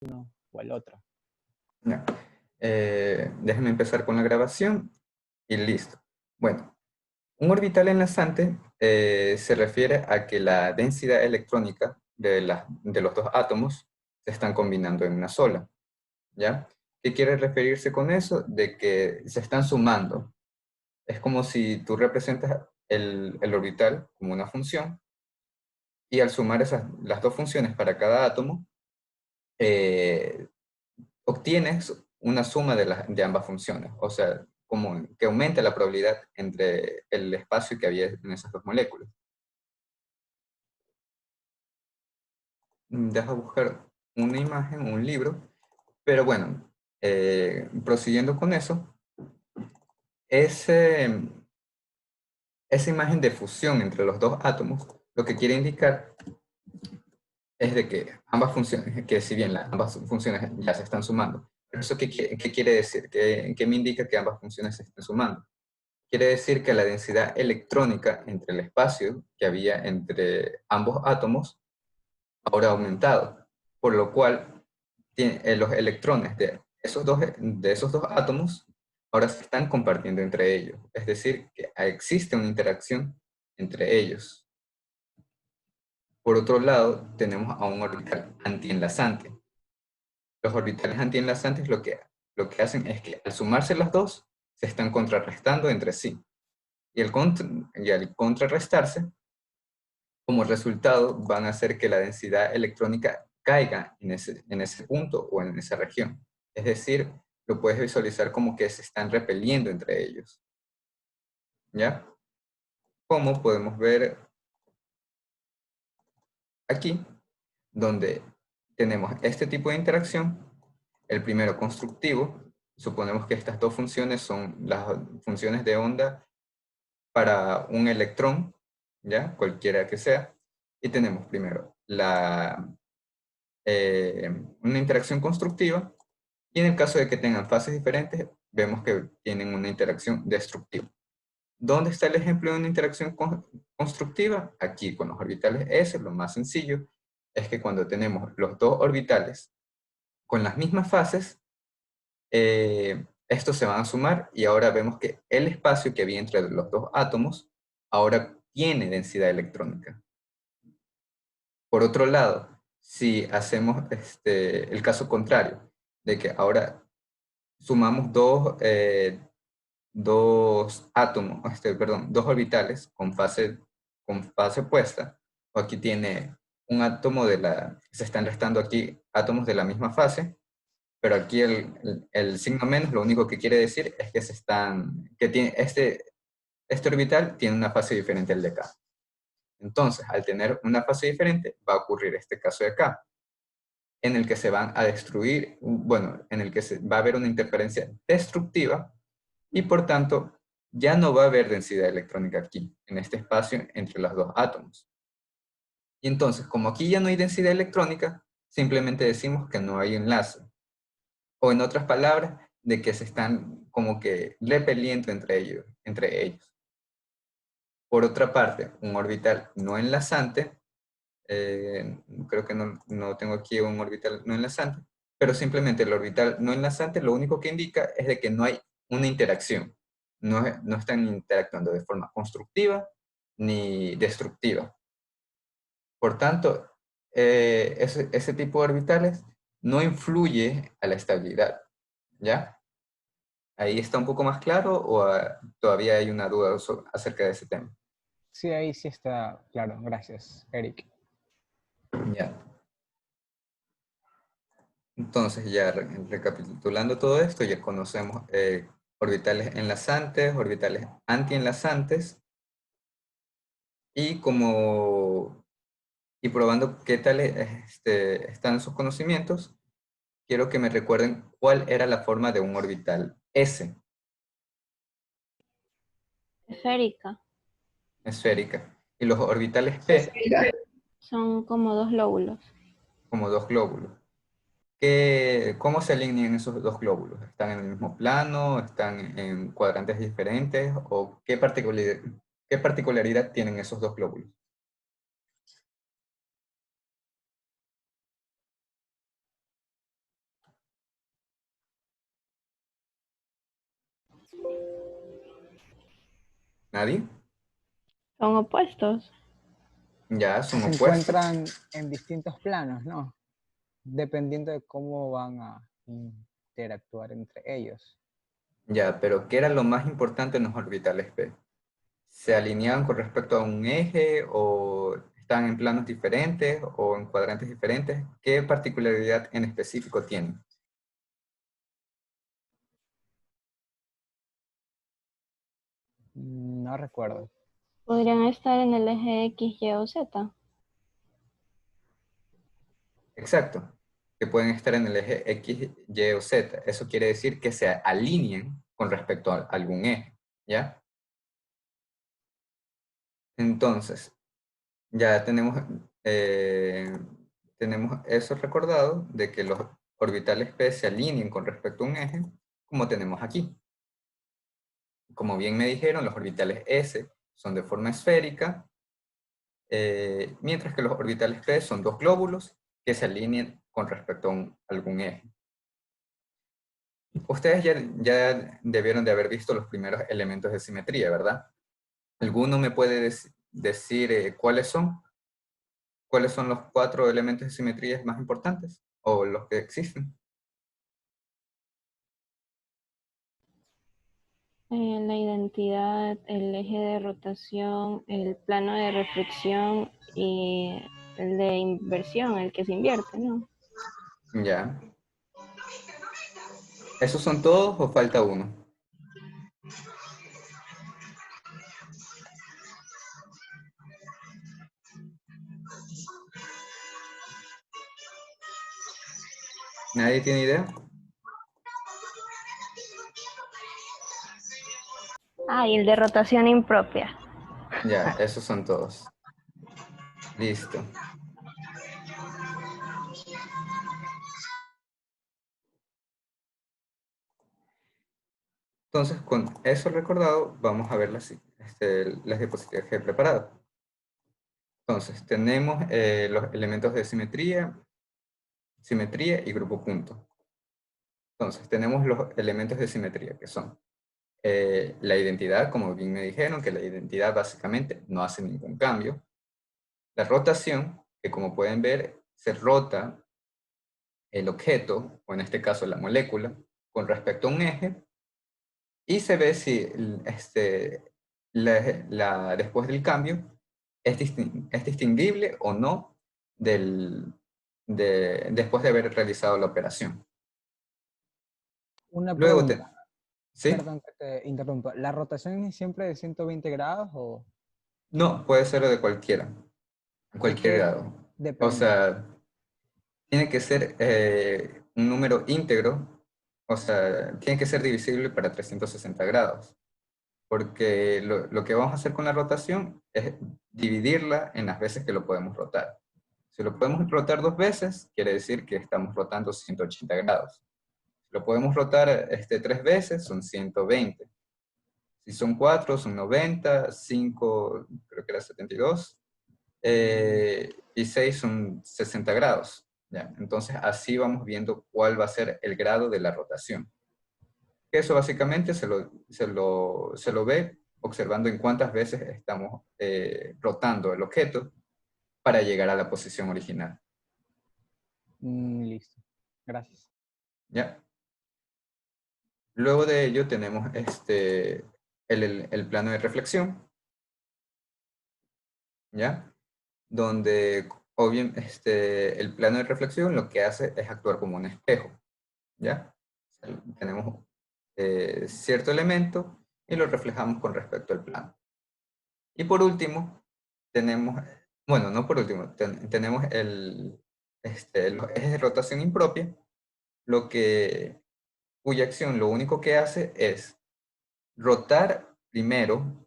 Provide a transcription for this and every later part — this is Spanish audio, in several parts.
uno o el otro. Ya. Déjenme empezar con la grabación y listo. Bueno, un orbital enlazante se refiere a que la densidad electrónica de los dos átomos se están combinando en una sola, ¿ya? ¿Qué quiere referirse con eso? De que se están sumando. Es como si tú representas el orbital como una función y al sumar las dos funciones para cada átomo, eh, obtienes una suma de ambas funciones, o sea, como que aumenta la probabilidad entre el espacio que había en esas dos moléculas. Deja buscar una imagen, un libro, pero bueno, prosiguiendo con eso, ese, esa imagen de fusión entre los dos átomos, lo que quiere indicar es de que ambas funciones, que si bien ambas funciones ya se están sumando, pero ¿eso qué quiere decir? ¿Qué me indica que ambas funciones se estén sumando? Quiere decir que la densidad electrónica entre el espacio que había entre ambos átomos ahora ha aumentado, por lo cual los electrones de esos dos átomos ahora se están compartiendo entre ellos. Es decir, que existe una interacción entre ellos. Por otro lado, tenemos a un orbital antienlazante. Los orbitales antienlazantes lo que hacen es que al sumarse las dos, se están contrarrestando entre sí. Y al contrarrestarse, como resultado, van a hacer que la densidad electrónica caiga en ese punto o en esa región. Es decir, lo puedes visualizar como que se están repeliendo entre ellos. ¿Ya? Como podemos ver aquí, donde tenemos este tipo de interacción, el primero constructivo, suponemos que estas dos funciones son las funciones de onda para un electrón, ¿ya? Cualquiera que sea, y tenemos primero una interacción constructiva, y en el caso de que tengan fases diferentes, vemos que tienen una interacción destructiva. ¿Dónde está el ejemplo de una interacción constructiva? Aquí, con los orbitales S, lo más sencillo es que cuando tenemos los dos orbitales con las mismas fases, estos se van a sumar y ahora vemos que el espacio que había entre los dos átomos ahora tiene densidad electrónica. Por otro lado, si hacemos el caso contrario, de que ahora sumamos dos átomos, perdón, dos orbitales con fase opuesta, o aquí tiene un átomo se están restando aquí átomos de la misma fase, pero aquí el signo menos lo único que quiere decir es que tiene este orbital tiene una fase diferente al de acá. Entonces, al tener una fase diferente, va a ocurrir este caso de acá, en el que se van a destruir, bueno, en el que va a haber una interferencia destructiva y por tanto ya no va a haber densidad electrónica aquí, en este espacio entre los dos átomos. Y entonces, como aquí ya no hay densidad electrónica, simplemente decimos que no hay enlace. O en otras palabras, de que se están como que repeliendo entre ellos. Por otra parte, un orbital no enlazante, creo que no tengo aquí un orbital no enlazante, pero simplemente el orbital no enlazante lo único que indica es de que no hay una interacción. No están interactuando de forma constructiva ni destructiva. Por tanto, ese tipo de orbitales no influye a la estabilidad, ¿ya? ¿Ahí está un poco más claro o todavía hay una duda acerca de ese tema? Sí, ahí sí está claro. Gracias, Eric. Ya. Entonces, ya recapitulando todo esto, ya conocemos orbitales enlazantes, orbitales antienlazantes, y y probando qué tal están sus conocimientos, quiero que me recuerden cuál era la forma de un orbital S, Esférica. esférica, y los orbitales P Son como dos lóbulos. como dos glóbulos. ¿Cómo se alinean esos dos glóbulos? ¿Están en el mismo plano? ¿Están en cuadrantes diferentes? ¿O qué particularidad tienen esos dos glóbulos? ¿Nadie? Son opuestos. Ya, son Se opuestos. encuentran en distintos planos, ¿no? Dependiendo de cómo van a interactuar entre ellos. Ya, pero ¿qué era lo más importante en los orbitales P? ¿Se alineaban con respecto a un eje o están en planos diferentes o en cuadrantes diferentes? ¿Qué particularidad en específico tienen? No recuerdo. Podrían estar en el eje X, Y o Z. Exacto, que pueden estar en el eje X, Y o Z. Eso quiere decir que se alineen con respecto a algún eje, ¿ya? Entonces, ya tenemos eso recordado de que los orbitales P se alineen con respecto a un eje, como tenemos aquí. Como bien me dijeron, los orbitales S son de forma esférica, mientras que los orbitales P son dos glóbulos que se alinean con respecto a algún eje. Ustedes ya debieron de haber visto los primeros elementos de simetría, ¿verdad? ¿Alguno me puede decir cuáles son? ¿Cuáles son los 4 elementos de simetría más importantes? ¿O los que existen? La identidad, el eje de rotación, el plano de reflexión y el de inversión, el que se invierte, ¿no? Ya. ¿Esos son todos o falta uno? ¿Nadie tiene idea? Ah, y el de rotación impropia. Ya, esos son todos. Listo. Entonces, con eso recordado, vamos a ver las diapositivas que he preparado. Entonces, tenemos los elementos de simetría y grupo punto. Entonces, tenemos los elementos de simetría, que son la identidad, como bien me dijeron, que la identidad básicamente no hace ningún cambio. La rotación, que como pueden ver, se rota el objeto, o en este caso la molécula, con respecto a un eje, y se ve si después del cambio es distinguible o no después de haber realizado la operación. Una Luego, pregunta, ¿sí? perdón que te interrumpa. ¿La rotación es siempre de 120 grados o No, puede ser de cualquiera, de cualquier qué grado. O depende? sea, tiene que ser un número íntegro, o sea, tiene que ser divisible para 360 grados, porque lo que vamos a hacer con la rotación es dividirla en las veces que lo podemos rotar. Si lo podemos rotar 2 veces, quiere decir que estamos rotando 180 grados. Si lo podemos rotar 3 veces, son 120. Si son 4, son 90, 5, creo que era 72, y 6 son 60 grados. ¿Ya? Entonces así vamos viendo cuál va a ser el grado de la rotación. Eso básicamente se lo ve observando en cuántas veces estamos rotando el objeto para llegar a la posición original. Listo. Gracias. ¿Ya? Luego de ello tenemos el plano de reflexión, ¿ya? Donde el plano de reflexión lo que hace es actuar como un espejo, ¿ya? Tenemos cierto elemento y lo reflejamos con respecto al plano. Y por último, tenemos, bueno, no por último, tenemos los ejes de rotación impropia, cuya acción lo único que hace es rotar primero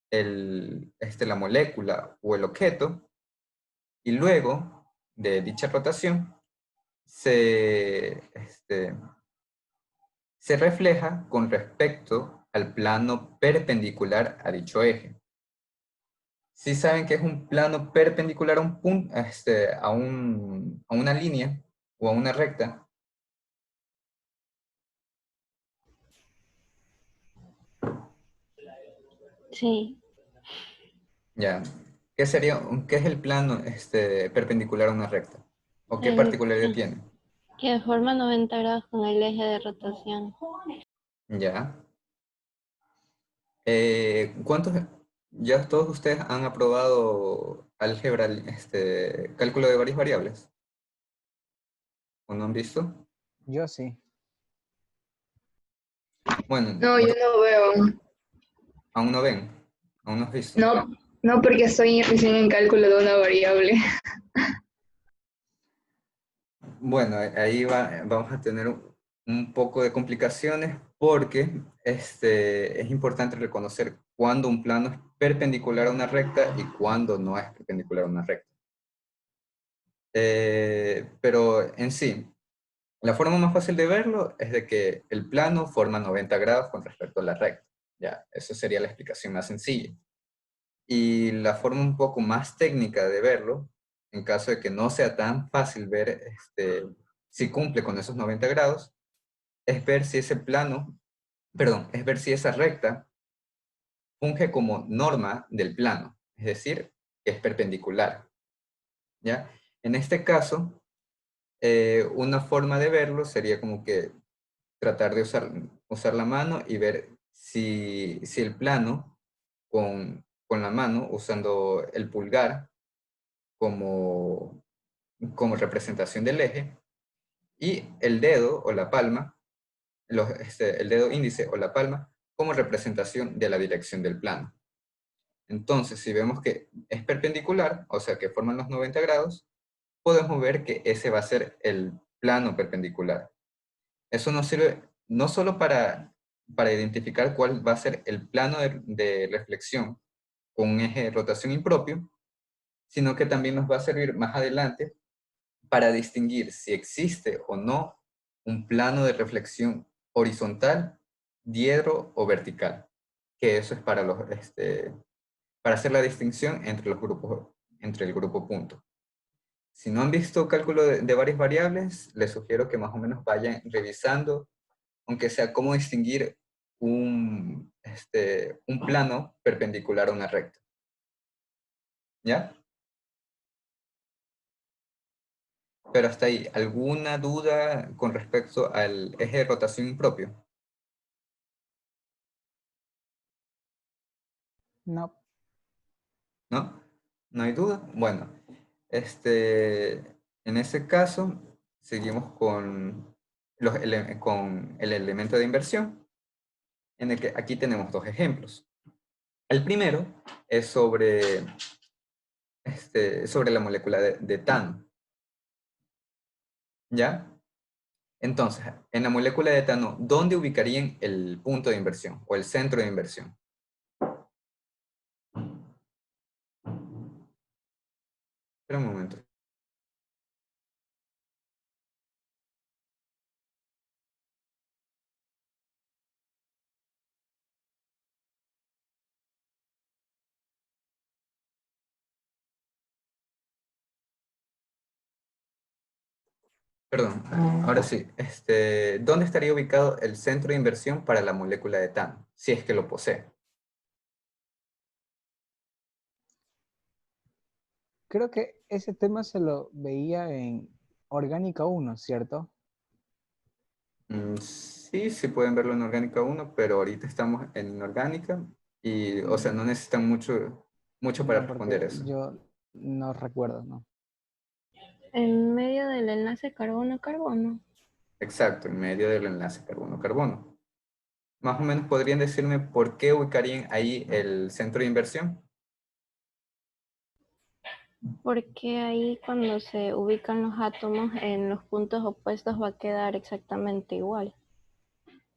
la molécula o el objeto, y luego de dicha rotación se refleja con respecto al plano perpendicular a dicho eje. Si saben que es un plano perpendicular a un punto, a una línea o a una recta. Sí, Ya. ¿Qué es el plano perpendicular a una recta? ¿O qué el particularidad tiene? que forma 90 grados con el eje de rotación. Ya. ¿Cuántos, ya todos ustedes han aprobado álgebra, cálculo de varias variables? ¿O no han visto? Yo sí. Bueno, No, yo no veo. aún no ven, aún no has visto. No, no porque estoy recién en cálculo de una variable. Bueno, ahí vamos a tener un poco de complicaciones porque es importante reconocer cuándo un plano es perpendicular a una recta y cuándo no es perpendicular a una recta. Pero en sí, la forma más fácil de verlo es de que el plano forma 90 grados con respecto a la recta. Ya, eso sería la explicación más sencilla. Y la forma un poco más técnica de verlo, en caso de que no sea tan fácil ver si cumple con esos 90 grados, es ver si ese plano, perdón, es ver si esa recta funge como norma del plano, es decir, que es perpendicular. ¿Ya? En este caso, una forma de verlo sería como que tratar de usar la mano y ver si el plano con la mano, usando el pulgar como, como representación del eje, y el dedo o la palma, el dedo índice o la palma, como representación de la dirección del plano. Entonces, si vemos que es perpendicular, o sea que forman los 90 grados, podemos ver que ese va a ser el plano perpendicular. Eso nos sirve no solo para identificar cuál va a ser el plano de reflexión con un eje de rotación impropio, sino que también nos va a servir más adelante para distinguir si existe o no un plano de reflexión horizontal, diedro o vertical, que eso es para hacer la distinción entre los grupos, entre el grupo punto. Si no han visto cálculo de varias variables, les sugiero que más o menos vayan revisando, aunque sea cómo distinguir un plano perpendicular a una recta. ¿Ya? Pero hasta ahí, ¿alguna duda con respecto al eje de rotación impropio? No. ¿No? ¿No hay duda? Bueno, en ese caso, seguimos con el elemento de inversión, en el que aquí tenemos dos ejemplos. El primero es sobre la molécula de etano. ¿Ya? Entonces, en la molécula de etano, ¿dónde ubicarían el punto de inversión o el centro de inversión? Espera un momento. Perdón, ahora sí. ¿Dónde estaría ubicado el centro de inversión para la molécula de etano? Si es que lo posee. Creo que ese tema se lo veía en Orgánica 1, ¿cierto? Sí, sí pueden verlo en orgánica 1, pero ahorita estamos en inorgánica y, o sea, no necesitan mucho para No, responder porque eso. yo no recuerdo, ¿no? En medio del enlace carbono-carbono. Exacto, en medio del enlace carbono-carbono. Más o menos podrían decirme por qué ubicarían ahí el centro de inversión. Porque ahí cuando se ubican los átomos en los puntos opuestos va a quedar exactamente igual.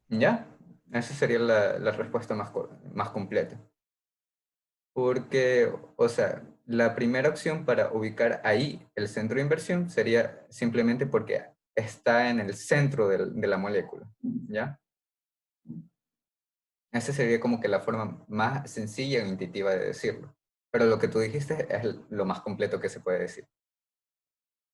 ¿Ya? Esa sería la respuesta más completa. Porque, o sea, la primera opción para ubicar ahí el centro de inversión sería simplemente porque está en el centro de la molécula, ¿ya? Esa sería como que la forma más sencilla e intuitiva de decirlo. Pero lo que tú dijiste es lo más completo que se puede decir.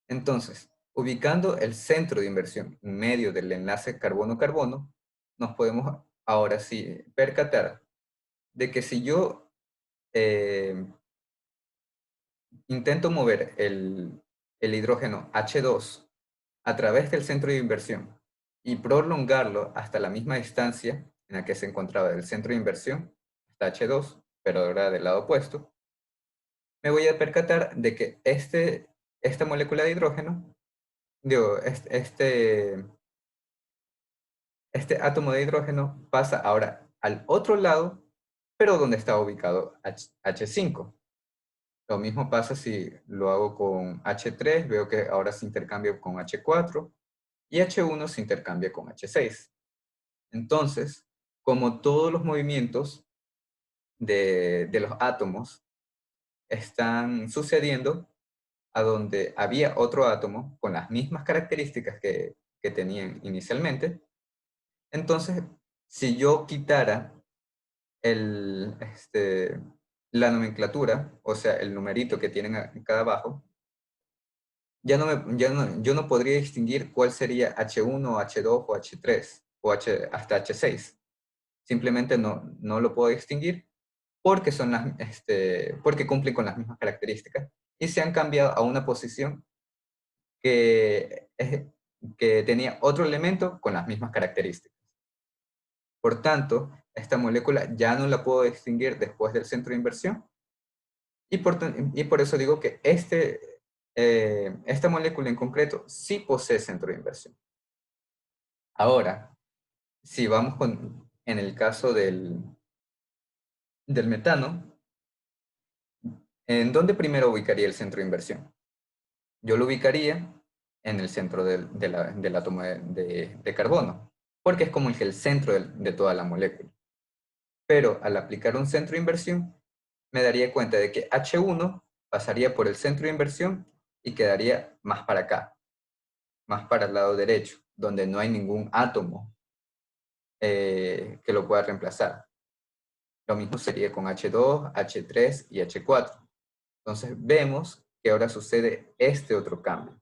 Entonces, ubicando el centro de inversión en medio del enlace carbono-carbono, nos podemos ahora sí percatar de que si yo intento mover el hidrógeno H2 a través del centro de inversión y prolongarlo hasta la misma distancia en la que se encontraba del centro de inversión, hasta H2, pero ahora del lado opuesto, me voy a percatar de que esta molécula de hidrógeno, digo, este átomo de hidrógeno pasa ahora al otro lado, pero donde está ubicado H5. Lo mismo pasa si lo hago con H3, veo que ahora se intercambia con H4 y H1 se intercambia con H6. Entonces, como todos los movimientos de los átomos están sucediendo a donde había otro átomo con las mismas características que tenían inicialmente, entonces, si yo quitara la nomenclatura, o sea, el numerito que tienen acá abajo, yo no podría distinguir cuál sería H1, H2 o H3 o hasta H6. Simplemente no lo puedo distinguir porque, porque cumplen con las mismas características y se han cambiado a una posición que tenía otro elemento con las mismas características. Por tanto, esta molécula ya no la puedo distinguir después del centro de inversión y por eso digo que esta molécula en concreto sí posee centro de inversión. Ahora, si vamos en el caso del metano, ¿en dónde primero ubicaría el centro de inversión? Yo lo ubicaría en el centro del átomo de carbono, porque es como el centro de toda la molécula. Pero al aplicar un centro de inversión, me daría cuenta de que H1 pasaría por el centro de inversión y quedaría más para acá, más para el lado derecho, donde no hay ningún átomo que lo pueda reemplazar. Lo mismo sería con H2, H3 y H4. Entonces vemos que ahora sucede este otro cambio,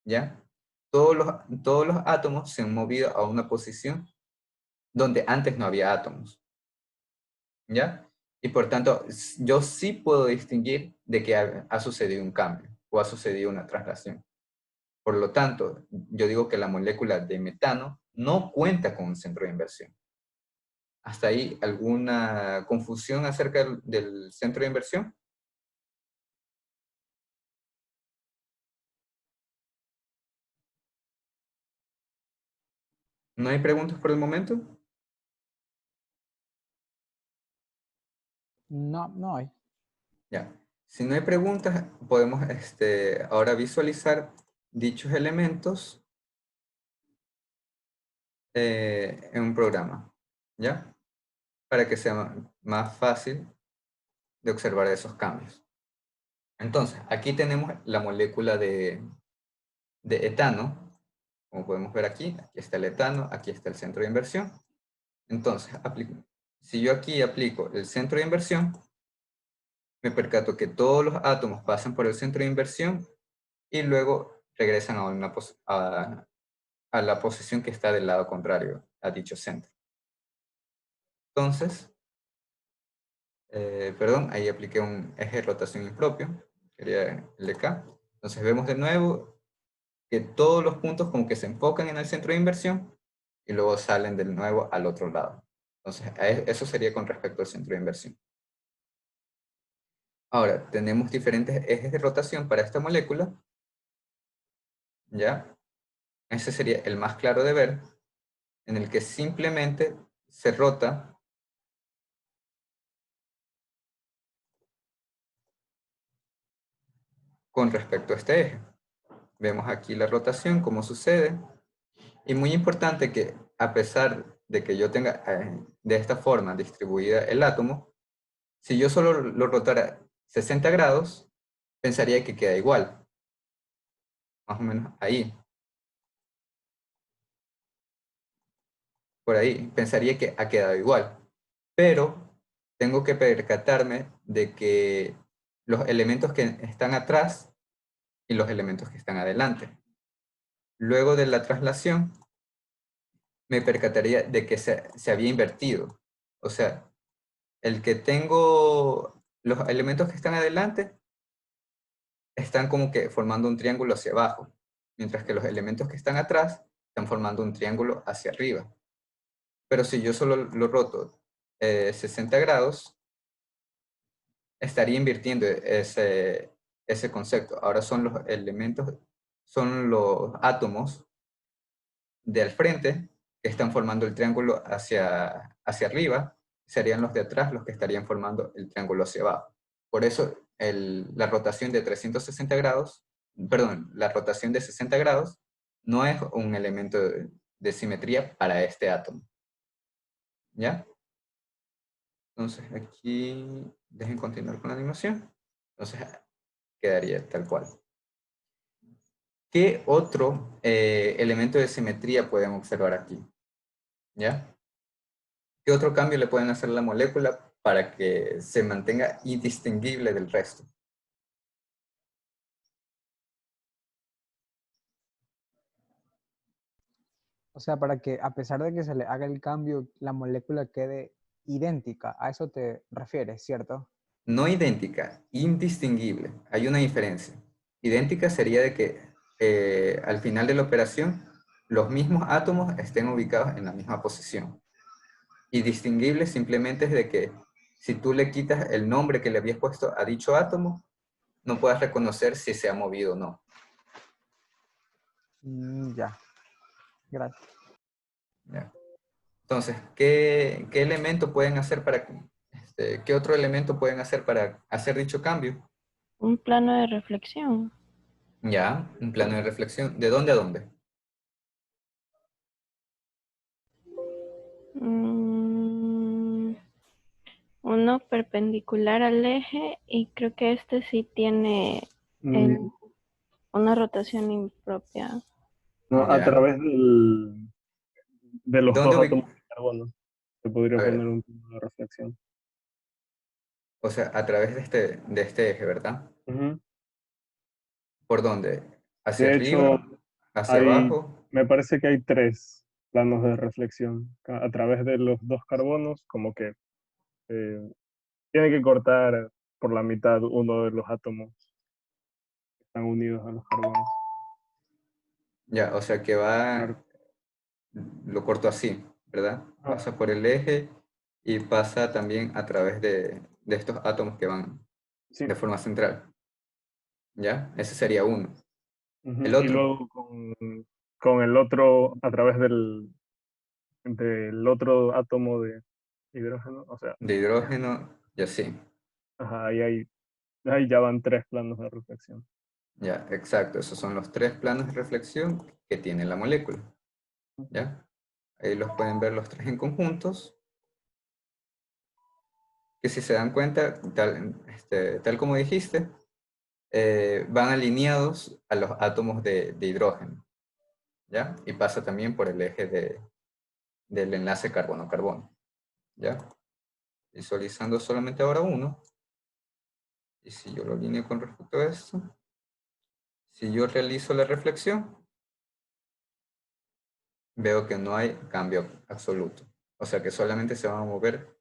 ¿ya? Todos los átomos se han movido a una posición donde antes no había átomos, ¿ya? Y por tanto, yo sí puedo distinguir de que ha sucedido un cambio o ha sucedido una traslación. Por lo tanto, yo digo que la molécula de metano no cuenta con un centro de inversión. ¿Hasta ahí alguna confusión acerca del centro de inversión? ¿No hay preguntas por el momento? No, no hay. Ya. Si no hay preguntas, podemos ahora visualizar dichos elementos en un programa, ¿ya? Para que sea más fácil de observar esos cambios. Entonces, aquí tenemos la molécula de etano, como podemos ver aquí está el etano, aquí está el centro de inversión. Entonces, si yo aquí aplico el centro de inversión, me percato que todos los átomos pasan por el centro de inversión y luego regresan a la posición que está del lado contrario a dicho centro. Entonces, perdón, ahí apliqué un eje de rotación impropio, sería el de acá. Entonces vemos de nuevo que todos los puntos como que se enfocan en el centro de inversión y luego salen de nuevo al otro lado. Entonces, eso sería con respecto al centro de inversión. Ahora, tenemos diferentes ejes de rotación para esta molécula, ¿ya? Ese sería el más claro de ver, en el que simplemente se rota con respecto a este eje. Vemos aquí la rotación, cómo sucede. Y muy importante que a pesar de que yo tenga de esta forma distribuida el átomo, si yo solo lo rotara 60 grados, pensaría que queda igual. Más o menos ahí. Por ahí. Pensaría que ha quedado igual. Pero tengo que percatarme de que los elementos que están atrás y los elementos que están adelante. Luego de la traslación, me percataría de que se había invertido. O sea, El que tengo, los elementos que están adelante están como que formando un triángulo hacia abajo, mientras que los elementos que están atrás están formando un triángulo hacia arriba. Pero si yo solo lo roto 60 grados, estaría invirtiendo ese concepto. Ahora son los elementos, son los átomos del frente que están formando el triángulo hacia arriba, serían los de atrás los que estarían formando el triángulo hacia abajo. Por eso la rotación de 360 grados, perdón, la rotación de 60 grados no es un elemento de simetría para este átomo. ¿Ya? Entonces aquí, dejen continuar con la animación. Entonces quedaría tal cual. ¿Qué otro elemento de simetría pueden observar aquí? ¿Ya? ¿Qué otro cambio le pueden hacer a la molécula para que se mantenga indistinguible del resto? O sea, para que a pesar de que se le haga el cambio, la molécula quede idéntica. A eso te refieres, ¿cierto? No idéntica, indistinguible. Hay una diferencia. Idéntica sería de que al final de la operación los mismos átomos estén ubicados en la misma posición. Y distinguible simplemente es de que si tú le quitas el nombre que le habías puesto a dicho átomo, no puedas reconocer si se ha movido o no. Ya, gracias. ¿Ya? Entonces, ¿qué elemento pueden hacer qué otro elemento pueden hacer para hacer dicho cambio? Un plano de reflexión. Ya, un plano de reflexión. ¿De dónde a dónde? Mm, uno perpendicular al eje y creo que este sí tiene Mm, una rotación impropia. no, a Ya. través de los ¿Dónde dos átomos ubic- de carbono se podría A poner ver, un punto de reflexión. o sea, a través de este eje, ¿verdad? Ujú. ¿Por dónde? ¿Hacia De hecho, arriba? ¿Hacia abajo? me parece que hay tres planos de reflexión. A través de los dos carbonos, como que eh, tiene que cortar por la mitad uno de los átomos que están unidos a los carbonos. Ya, o sea que Claro. lo corto así, ¿verdad? Ah, Pasa por el eje y pasa también a través de estos átomos que van sí. de forma central. ¿Ya? Ese sería uno. Ujú. El Y otro, luego con el otro, a través del otro átomo de hidrógeno, o sea, de hidrógeno, y así. ajá, ahí ya van tres planos de reflexión. Ya, exacto. Esos son los tres planos de reflexión que tiene la molécula. ¿Ya? Ahí los pueden ver los tres en conjuntos, que si se dan cuenta, tal como dijiste, van alineados a los átomos de hidrógeno. ¿Ya? Y pasa también por el eje del enlace carbono-carbono. ¿Ya? Visualizando solamente ahora uno. Y si yo lo alineo con respecto a esto, si yo realizo la reflexión, veo que no hay cambio absoluto. O sea que solamente se van a mover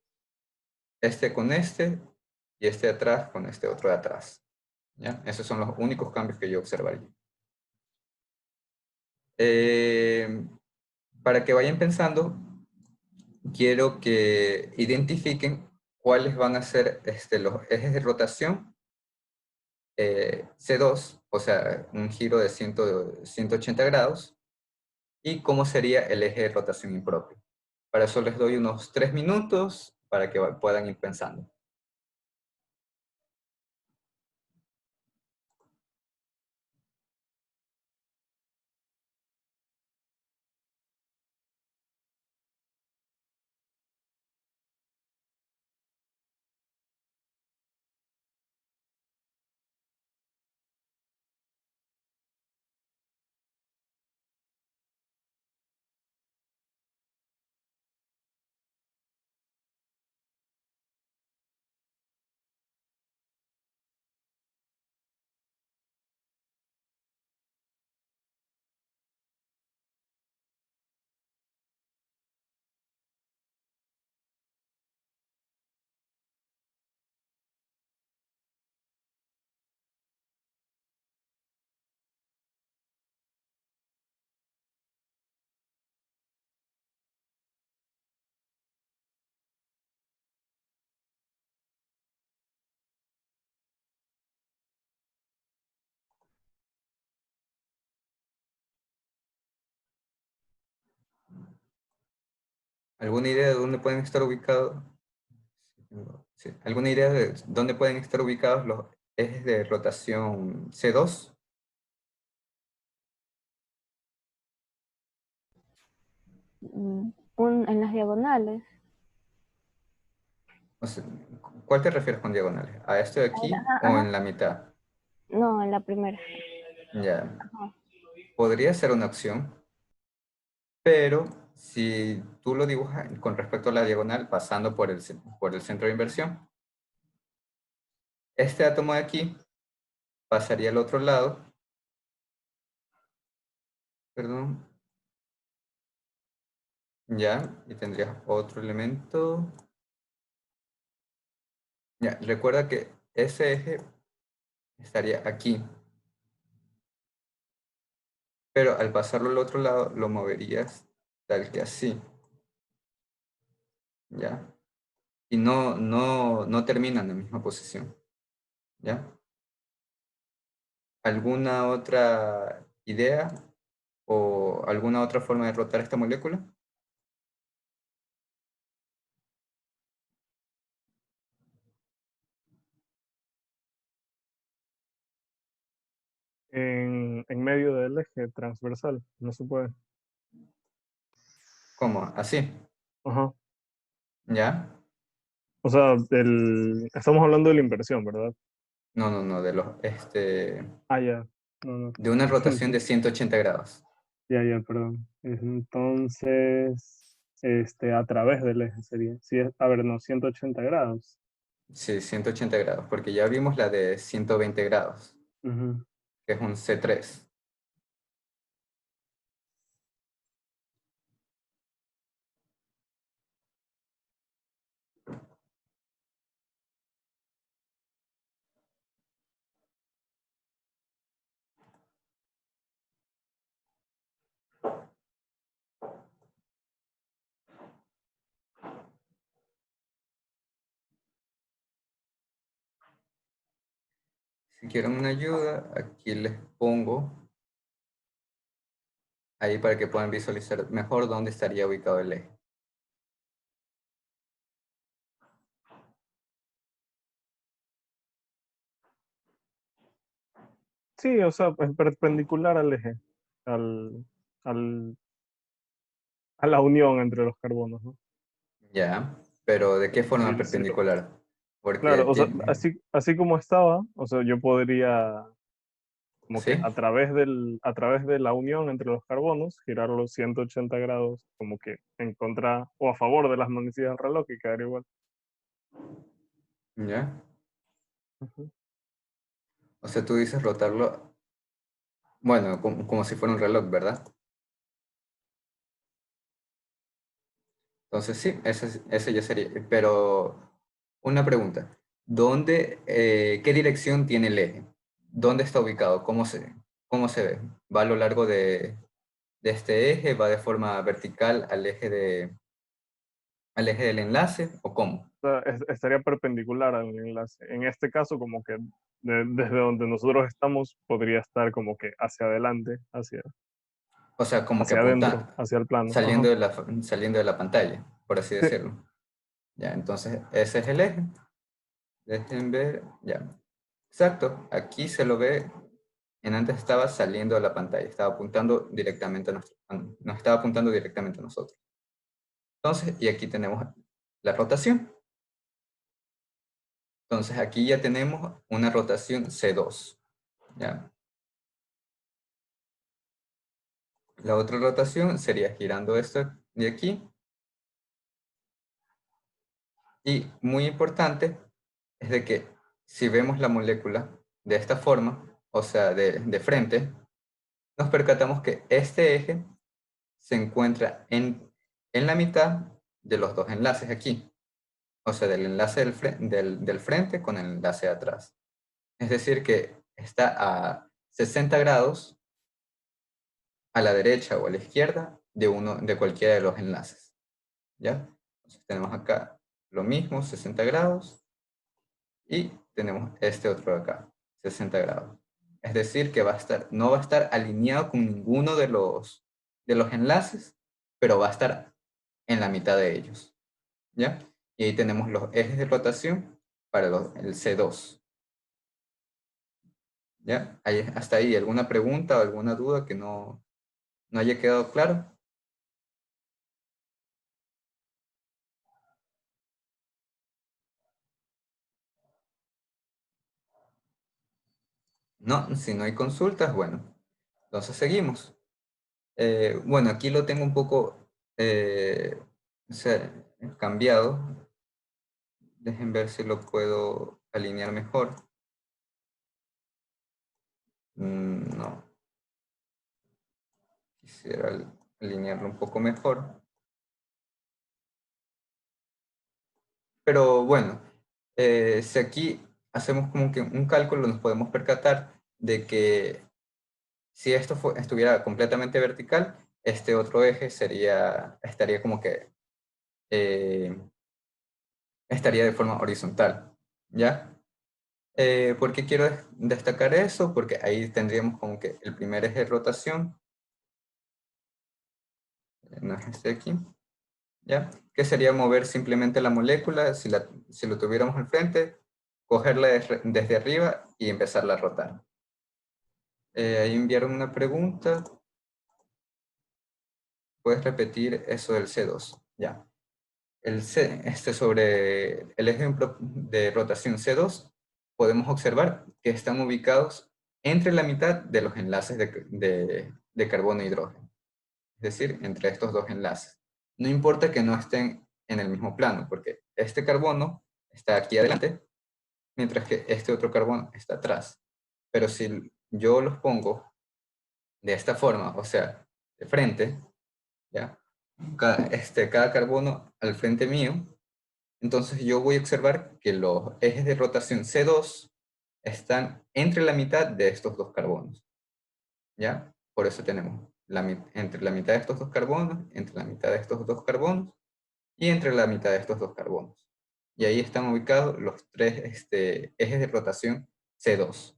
este con este y este de atrás con este otro de atrás. ¿Ya? Esos son los únicos cambios que yo observaría. Para que vayan pensando, quiero que identifiquen cuáles van a ser los ejes de rotación C2, o sea, un giro de 180 grados, y cómo sería el eje de rotación impropio. Para eso les doy unos 3 minutos para que puedan ir pensando. ¿Alguna idea de dónde pueden estar ubicados? Sí. ¿Alguna idea de dónde pueden estar ubicados los ejes de rotación C2? En las diagonales. O sea, ¿cuál te refieres con diagonales? ¿A esto de aquí Ajá, o ajá. en la mitad? No, en la primera. Ya, Ajá. podría ser una opción, pero si tú lo dibujas con respecto a la diagonal, pasando por el centro de inversión, este átomo de aquí pasaría al otro lado, perdón, ya, y tendrías otro elemento. Ya, recuerda que ese eje estaría aquí, pero al pasarlo al otro lado lo moverías tal que así, ¿ya? Y no terminan en la misma posición, ¿ya? ¿Alguna otra idea o alguna otra forma de rotar esta molécula? En medio del eje transversal, no se puede. ¿Cómo? Así, Ajá. ¿ya? O sea, estamos hablando de la inversión, ¿verdad? No, Ah, ya. No, no. de una rotación de 180 grados. Ya, ya, perdón. Entonces, a través del eje sería. Sí, a ver, no, 180 grados. Sí, 180 grados, porque ya vimos la de 120 grados, Ujú. que es un C3. Si quieren una ayuda, aquí les pongo ahí para que puedan visualizar mejor dónde estaría ubicado el eje. Sí, o sea, es perpendicular al eje, al, al, a la unión entre los carbonos, ¿no? Ya, pero ¿de qué forma Sí, perpendicular? Porque claro, o sea, tiene, así como estaba, o sea, yo podría como que ¿sí? a través de la unión entre los carbonos, girar los 180 grados como que en contra o a favor de las manecillas del reloj y quedaría igual. ¿Ya? Ujú. O sea, tú dices rotarlo, bueno, como si fuera un reloj, ¿verdad? Entonces sí, ese ya sería. Pero una pregunta, qué dirección tiene el eje? ¿Dónde está ubicado? Cómo se ve? ¿Va a lo largo de este eje? ¿Va de forma vertical al eje del enlace? ¿O cómo? O sea, estaría perpendicular al enlace. En este caso, como que desde donde nosotros estamos, podría estar como que hacia adelante, O sea, como que hacia adentro, apunta, hacia el plano. Ajá. saliendo de la pantalla, por así Sí, decirlo. Ya, entonces ese es el eje. Dejen ver, ya. Exacto, aquí se lo ve, en antes estaba saliendo de la pantalla, estaba apuntando directamente nos estaba apuntando directamente a nosotros. Entonces, y aquí tenemos la rotación. Entonces aquí ya tenemos una rotación C2, ¿ya? La otra rotación sería girando esto de aquí. Y muy importante es de que si vemos la molécula de esta forma, o sea, de frente, nos percatamos que este eje se encuentra en la mitad de los dos enlaces aquí. O sea, del enlace del frente con el enlace de atrás. Es decir, que está a 60 grados a la derecha o a la izquierda de cualquiera de los enlaces. ¿Ya? Entonces tenemos acá lo mismo, 60 grados, y tenemos este otro de acá, 60 grados. Es decir, que no va a estar alineado con ninguno de los enlaces, pero va a estar en la mitad de ellos, ¿ya? Y ahí tenemos los ejes de rotación para el C2, ¿ya? Hasta ahí, ¿alguna pregunta o alguna duda que no haya quedado claro? No, si no hay consultas, bueno, entonces seguimos. Bueno, aquí lo tengo un poco o sea, cambiado. Dejen ver si lo puedo alinear mejor. No. Quisiera alinearlo un poco mejor. Pero bueno, si aquí hacemos como que un cálculo, nos podemos percatar de que si esto estuviera completamente vertical, este otro eje estaría como que estaría de forma horizontal, ¿ya? ¿Por qué quiero destacar eso? Porque ahí tendríamos como que el primer eje de rotación, no es este aquí, ¿ya? Que sería mover simplemente la molécula, si lo tuviéramos al frente, cogerla desde arriba y empezarla a rotar. Ahí enviaron una pregunta. ¿Puedes repetir eso del C2? Ya. Sobre el ejemplo de rotación C2, podemos observar que están ubicados entre la mitad de los enlaces de carbono e hidrógeno. Es decir, entre estos dos enlaces. No importa que no estén en el mismo plano, porque este carbono está aquí adelante, mientras que este otro carbono está atrás. Pero si yo los pongo de esta forma, o sea, de frente, ¿ya? Cada carbono al frente mío, entonces yo voy a observar que los ejes de rotación C2 están entre la mitad de estos dos carbonos, ¿ya? Por eso tenemos entre la mitad de estos dos carbonos, entre la mitad de estos dos carbonos y entre la mitad de estos dos carbonos. Y ahí están ubicados los tres ejes de rotación C2.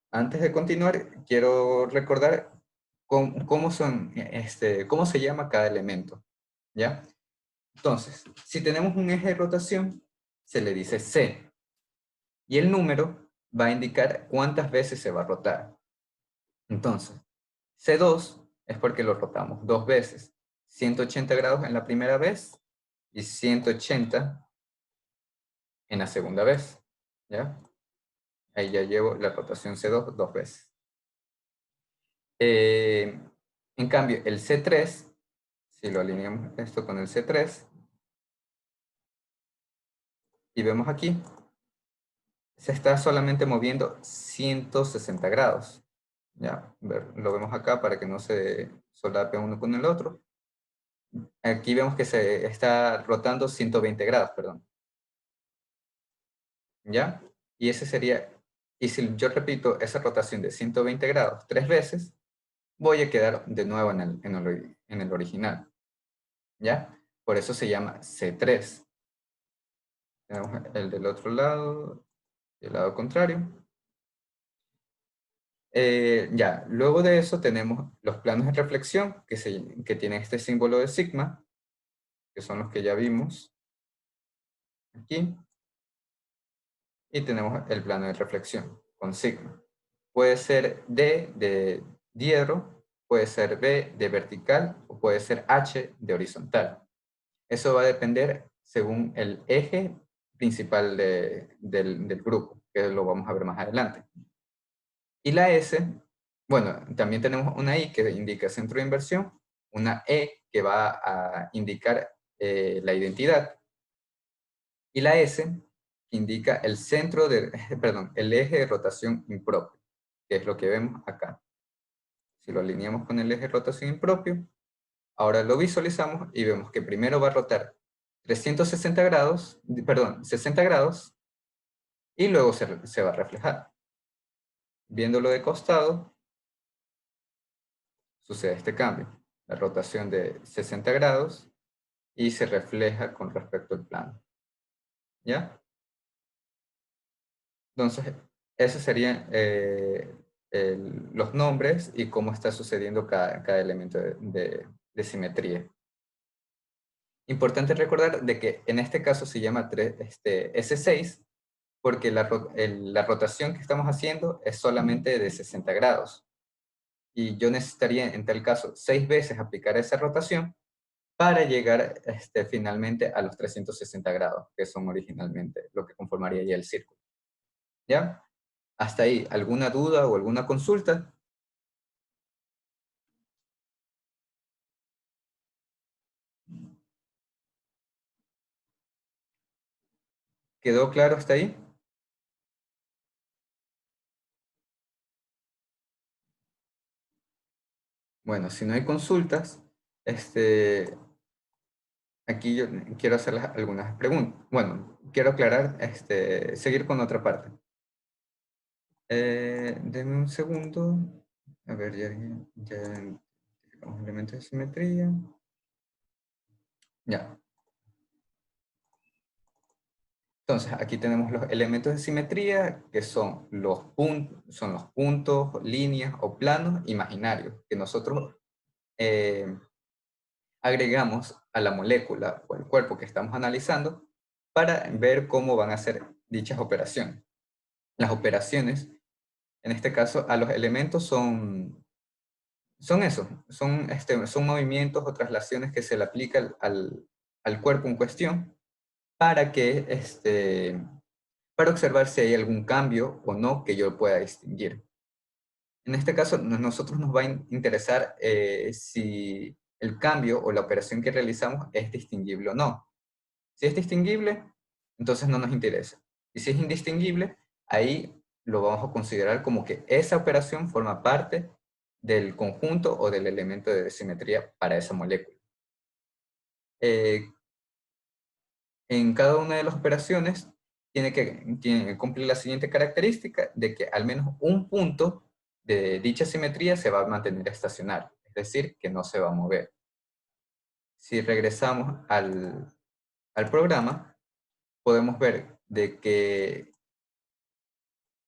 Antes de continuar, quiero recordar cómo se llama cada elemento, ¿ya? Entonces, si tenemos un eje de rotación, se le dice C. Y el número va a indicar cuántas veces se va a rotar. Entonces, C2 es porque lo rotamos dos veces. 180 grados en la primera vez y 180 en la segunda vez, ¿ya? Ahí ya llevo la rotación C2 dos veces. En cambio, el C3, si lo alineamos esto con el C3, y vemos aquí, se está solamente moviendo 160 grados. Ya, lo vemos acá para que no se solape uno con el otro. Aquí vemos que se está rotando 120 grados, perdón. ¿Ya? Y ese sería, y si yo repito esa rotación de 120 grados tres veces, voy a quedar de nuevo en el original. ¿Ya? Por eso se llama C3. Tenemos el del otro lado, el lado contrario. Ya, luego de eso tenemos los planos de reflexión que tienen este símbolo de sigma, que son los que ya vimos aquí. Y tenemos el plano de reflexión con sigma. Puede ser D de diedro, puede ser B de vertical o puede ser H de horizontal. Eso va a depender según el eje principal del grupo, que lo vamos a ver más adelante. Y la S, bueno, también tenemos una I que indica centro de inversión, una E que va a indicar la identidad, y la S que indica el centro de, perdón, el eje de rotación impropio, que es lo que vemos acá. Si lo alineamos con el eje de rotación impropio, ahora lo visualizamos y vemos que primero va a rotar 360 grados, perdón, 60 grados, y luego se va a reflejar. Viéndolo de costado, sucede este cambio, la rotación de 60 grados y se refleja con respecto al plano. ¿Ya? Entonces, esos serían los nombres y cómo está sucediendo cada elemento de simetría. Importante recordar de que en este caso se llama S6 porque la rotación que estamos haciendo es solamente de 60 grados. Y yo necesitaría, en tal caso, 6 veces aplicar esa rotación para llegar finalmente a los 360 grados, que son originalmente lo que conformaría ya el círculo. ¿Ya? Hasta ahí, ¿alguna duda o alguna consulta? ¿Quedó claro hasta ahí? Bueno, si no hay consultas, aquí yo quiero hacerles algunas preguntas. Bueno, quiero aclarar, seguir con otra parte. Denme un segundo. A ver, ya identificamos elementos de simetría. Ya. Entonces, aquí tenemos los elementos de simetría, que son los puntos, líneas o planos imaginarios, que nosotros agregamos a la molécula o el cuerpo que estamos analizando para ver cómo van a ser dichas operaciones. Las operaciones, en este caso, a los elementos son eso, son movimientos o traslaciones que se le aplica al cuerpo en cuestión para para observar si hay algún cambio o no que yo pueda distinguir. En este caso, nosotros nos va a interesar si el cambio o la operación que realizamos es distinguible o no. Si es distinguible, entonces no nos interesa. Y si es indistinguible, ahí lo vamos a considerar como que esa operación forma parte del conjunto o del elemento de simetría para esa molécula. En cada una de las operaciones tiene que cumplir la siguiente característica de que al menos un punto de dicha simetría se va a mantener estacionario, es decir, que no se va a mover. Si regresamos al programa, podemos ver de que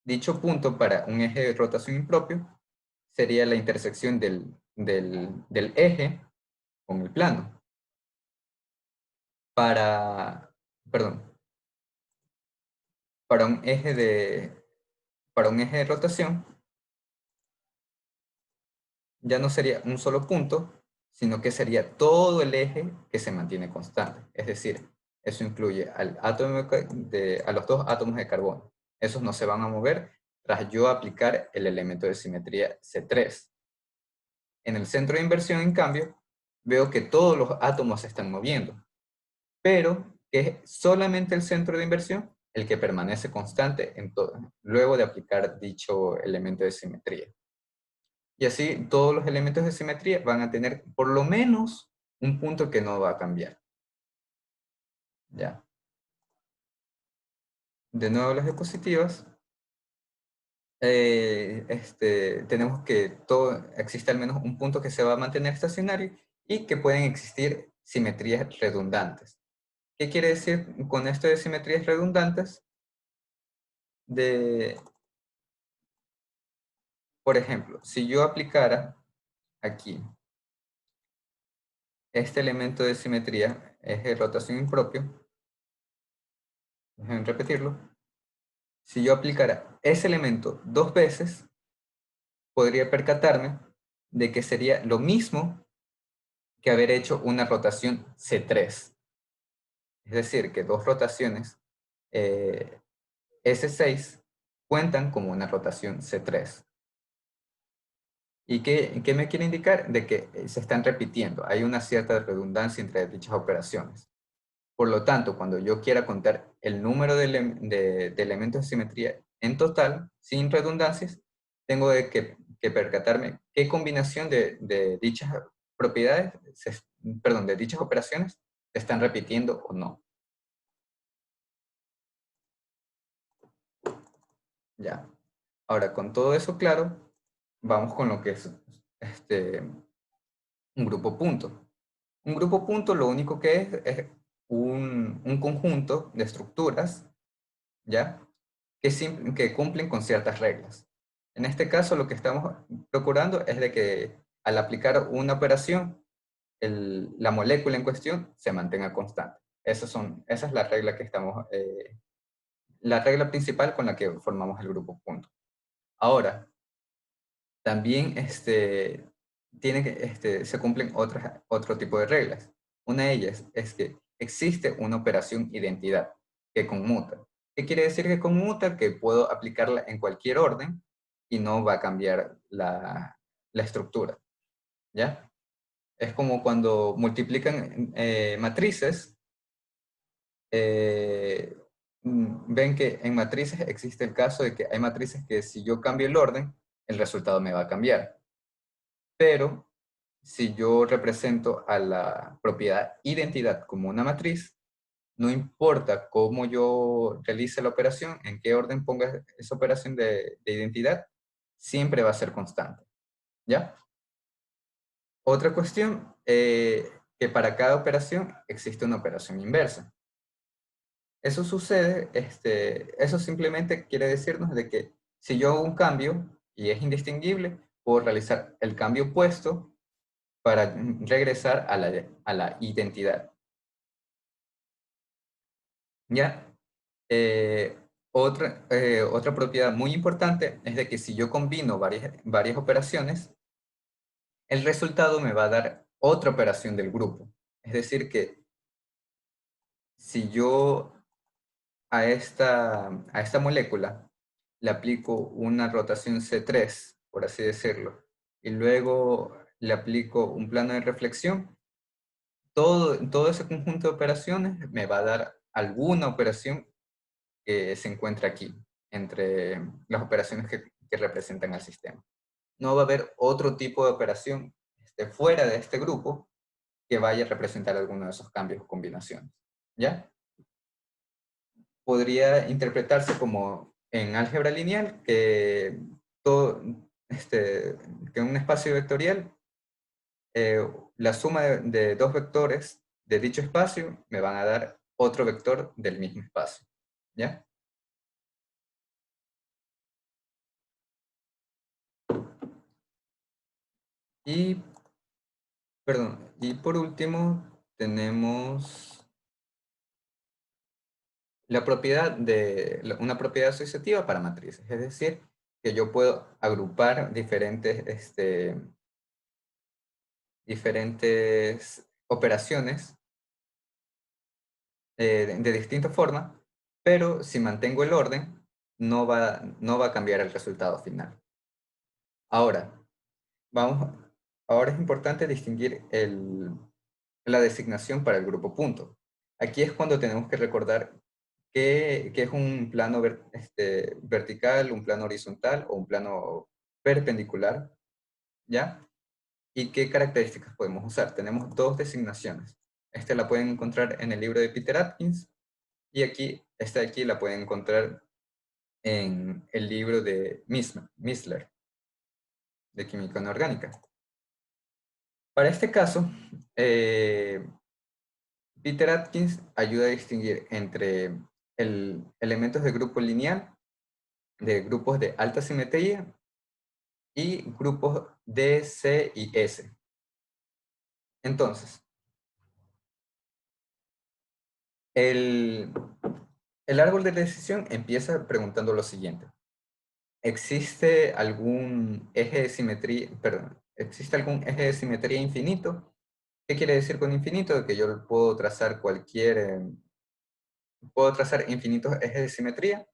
dicho punto para un eje de rotación impropio sería la intersección del eje con el plano. Para un eje de rotación, ya no sería un solo punto, sino que sería todo el eje que se mantiene constante. Es decir, eso incluye a los dos átomos de carbono. Esos no se van a mover tras yo aplicar el elemento de simetría C3. En el centro de inversión, en cambio, veo que todos los átomos se están moviendo, pero es solamente el centro de inversión el que permanece constante luego de aplicar dicho elemento de simetría. Y así todos los elementos de simetría van a tener por lo menos un punto que no va a cambiar. Ya. De nuevo las diapositivas. Tenemos que existe al menos un punto que se va a mantener estacionario y que pueden existir simetrías redundantes. ¿Qué quiere decir con esto de simetrías redundantes? Por ejemplo, si yo aplicara aquí este elemento de simetría, eje de rotación impropio, déjenme repetirlo. Si yo aplicara ese elemento 2 veces, podría percatarme de que sería lo mismo que haber hecho una rotación C3. Es decir, que 2 rotaciones S6 cuentan como una rotación C3. ¿Y qué me quiere indicar? De que se están repitiendo. Hay una cierta redundancia entre dichas operaciones. Por lo tanto, cuando yo quiera contar el número de elementos de simetría en total, sin redundancias, tengo que percatarme qué combinación de dichas propiedades, de dichas operaciones, se están repitiendo o no. Ya. Ahora, con todo eso claro, vamos con lo que es un grupo punto. Un grupo punto lo único que es un conjunto de estructuras, ¿ya? Que cumplen con ciertas reglas. En este caso, lo que estamos procurando es de que al aplicar una operación la molécula en cuestión se mantenga constante. Esa es la regla que estamos, la regla principal con la que formamos el grupo punto. Ahora, también se cumplen otro tipo de reglas. Una de ellas es que existe una operación identidad que conmuta. ¿Qué quiere decir que conmuta? Que puedo aplicarla en cualquier orden y no va a cambiar la estructura, ¿ya? Es como cuando multiplican matrices, ven que en matrices existe el caso de que hay matrices que si yo cambio el orden, el resultado me va a cambiar. Pero si yo represento a la propiedad identidad como una matriz, no importa cómo yo realice la operación, en qué orden ponga esa operación de identidad, siempre va a ser constante, ¿ya? Otra cuestión, que para cada operación existe una operación inversa. Eso sucede, eso simplemente quiere decirnos de que si yo hago un cambio y es indistinguible, puedo realizar el cambio opuesto para regresar a la identidad. ¿Ya? Otra propiedad muy importante es de que si yo combino varias operaciones, el resultado me va a dar otra operación del grupo. Es decir que si yo a esta molécula le aplico una rotación C3, por así decirlo, y luego le aplico un plano de reflexión, todo ese conjunto de operaciones me va a dar alguna operación que se encuentra aquí, entre las operaciones que representan al sistema. No va a haber otro tipo de operación fuera de este grupo que vaya a representar alguno de esos cambios o combinaciones. ¿Ya? Podría interpretarse como en álgebra lineal que, que en un espacio vectorial la suma de dos vectores de dicho espacio me van a dar otro vector del mismo espacio. ¿Ya? Y, perdón, y por último tenemos la propiedad una propiedad asociativa para matrices. Es decir, que yo puedo agrupar diferentes operaciones de distinta forma, pero si mantengo el orden, no va a cambiar el resultado final. Ahora, ahora es importante distinguir la designación para el grupo punto. Aquí es cuando tenemos que recordar qué es un plano vertical, un plano horizontal o un plano perpendicular, ¿ya? Y qué características podemos usar. Tenemos dos designaciones. Esta la pueden encontrar en el libro de Peter Atkins y esta de aquí la pueden encontrar en el libro de Missler, de Química Inorgánica. Para este caso, Peter Atkins ayuda a distinguir entre elementos de grupo lineal, de grupos de alta simetría y grupos D, C y S. Entonces, el árbol de decisión empieza preguntando lo siguiente. ¿Existe algún eje de simetría, ¿existe algún eje de simetría infinito? ¿Qué quiere decir con infinito? Que yo puedo trazar puedo trazar infinitos ejes de simetría.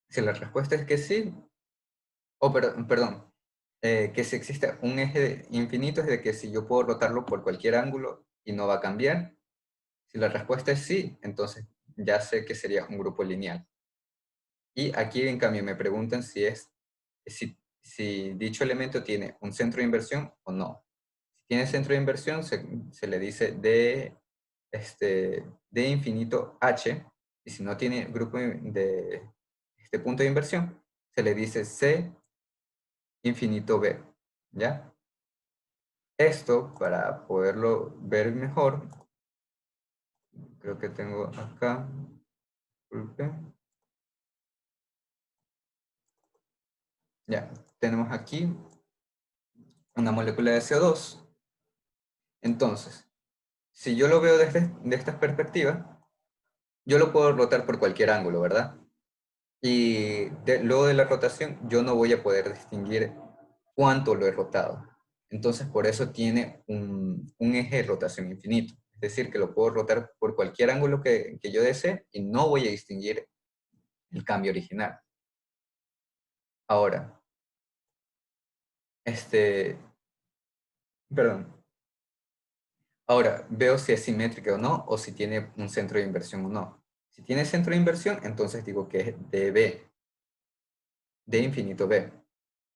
Si la respuesta es que sí, perdón, que si existe un eje infinito es de que si yo puedo rotarlo por cualquier ángulo y no va a cambiar. Si la respuesta es sí, entonces ya sé que sería un grupo lineal. Y aquí en cambio me preguntan si dicho elemento tiene un centro de inversión o no. Si tiene centro de inversión se le dice D infinito H, y si no tiene grupo de punto de inversión, se le dice C infinito B, ¿ya? Esto, para poderlo ver mejor, creo que tengo acá, disculpe. Ya, tenemos aquí una molécula de CO2. Entonces, si yo lo veo desde de esta perspectiva, yo lo puedo rotar por cualquier ángulo, ¿verdad? Y luego de la rotación, yo no voy a poder distinguir cuánto lo he rotado. Entonces, por eso tiene un eje de rotación infinito. Es decir, que lo puedo rotar por cualquier ángulo que yo desee y no voy a distinguir el cambio original. Ahora, perdón. Ahora, veo si es simétrica o no, o si tiene un centro de inversión o no. Si tiene centro de inversión, entonces digo que es dB, d infinito b,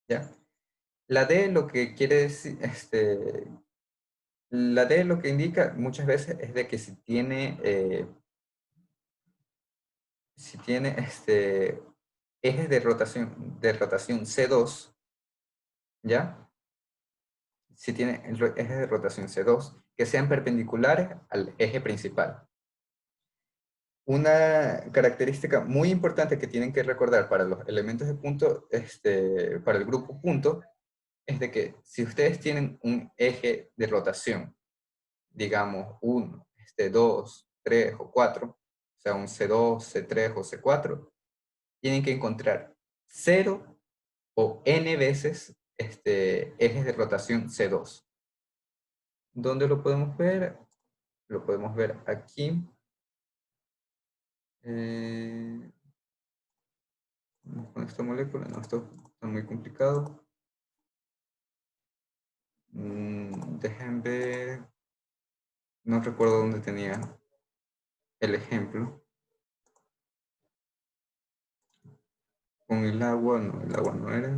¿ya? La D lo que quiere decir, la D lo que indica muchas veces es de que si tiene ejes de rotación C2, ¿ya? Si tiene ejes de rotación C2 que sean perpendiculares al eje principal. Una característica muy importante que tienen que recordar para los elementos de punto, para el grupo punto, es de que si ustedes tienen un eje de rotación, digamos 1, 2, 3 o 4, o sea un C2, C3 o C4, tienen que encontrar 0 o n veces ejes de rotación C2. ¿Dónde lo podemos ver? Lo podemos ver aquí. Con esta molécula, no, esto está muy complicado. Dejen ver. No recuerdo dónde tenía el ejemplo. Con el agua no era.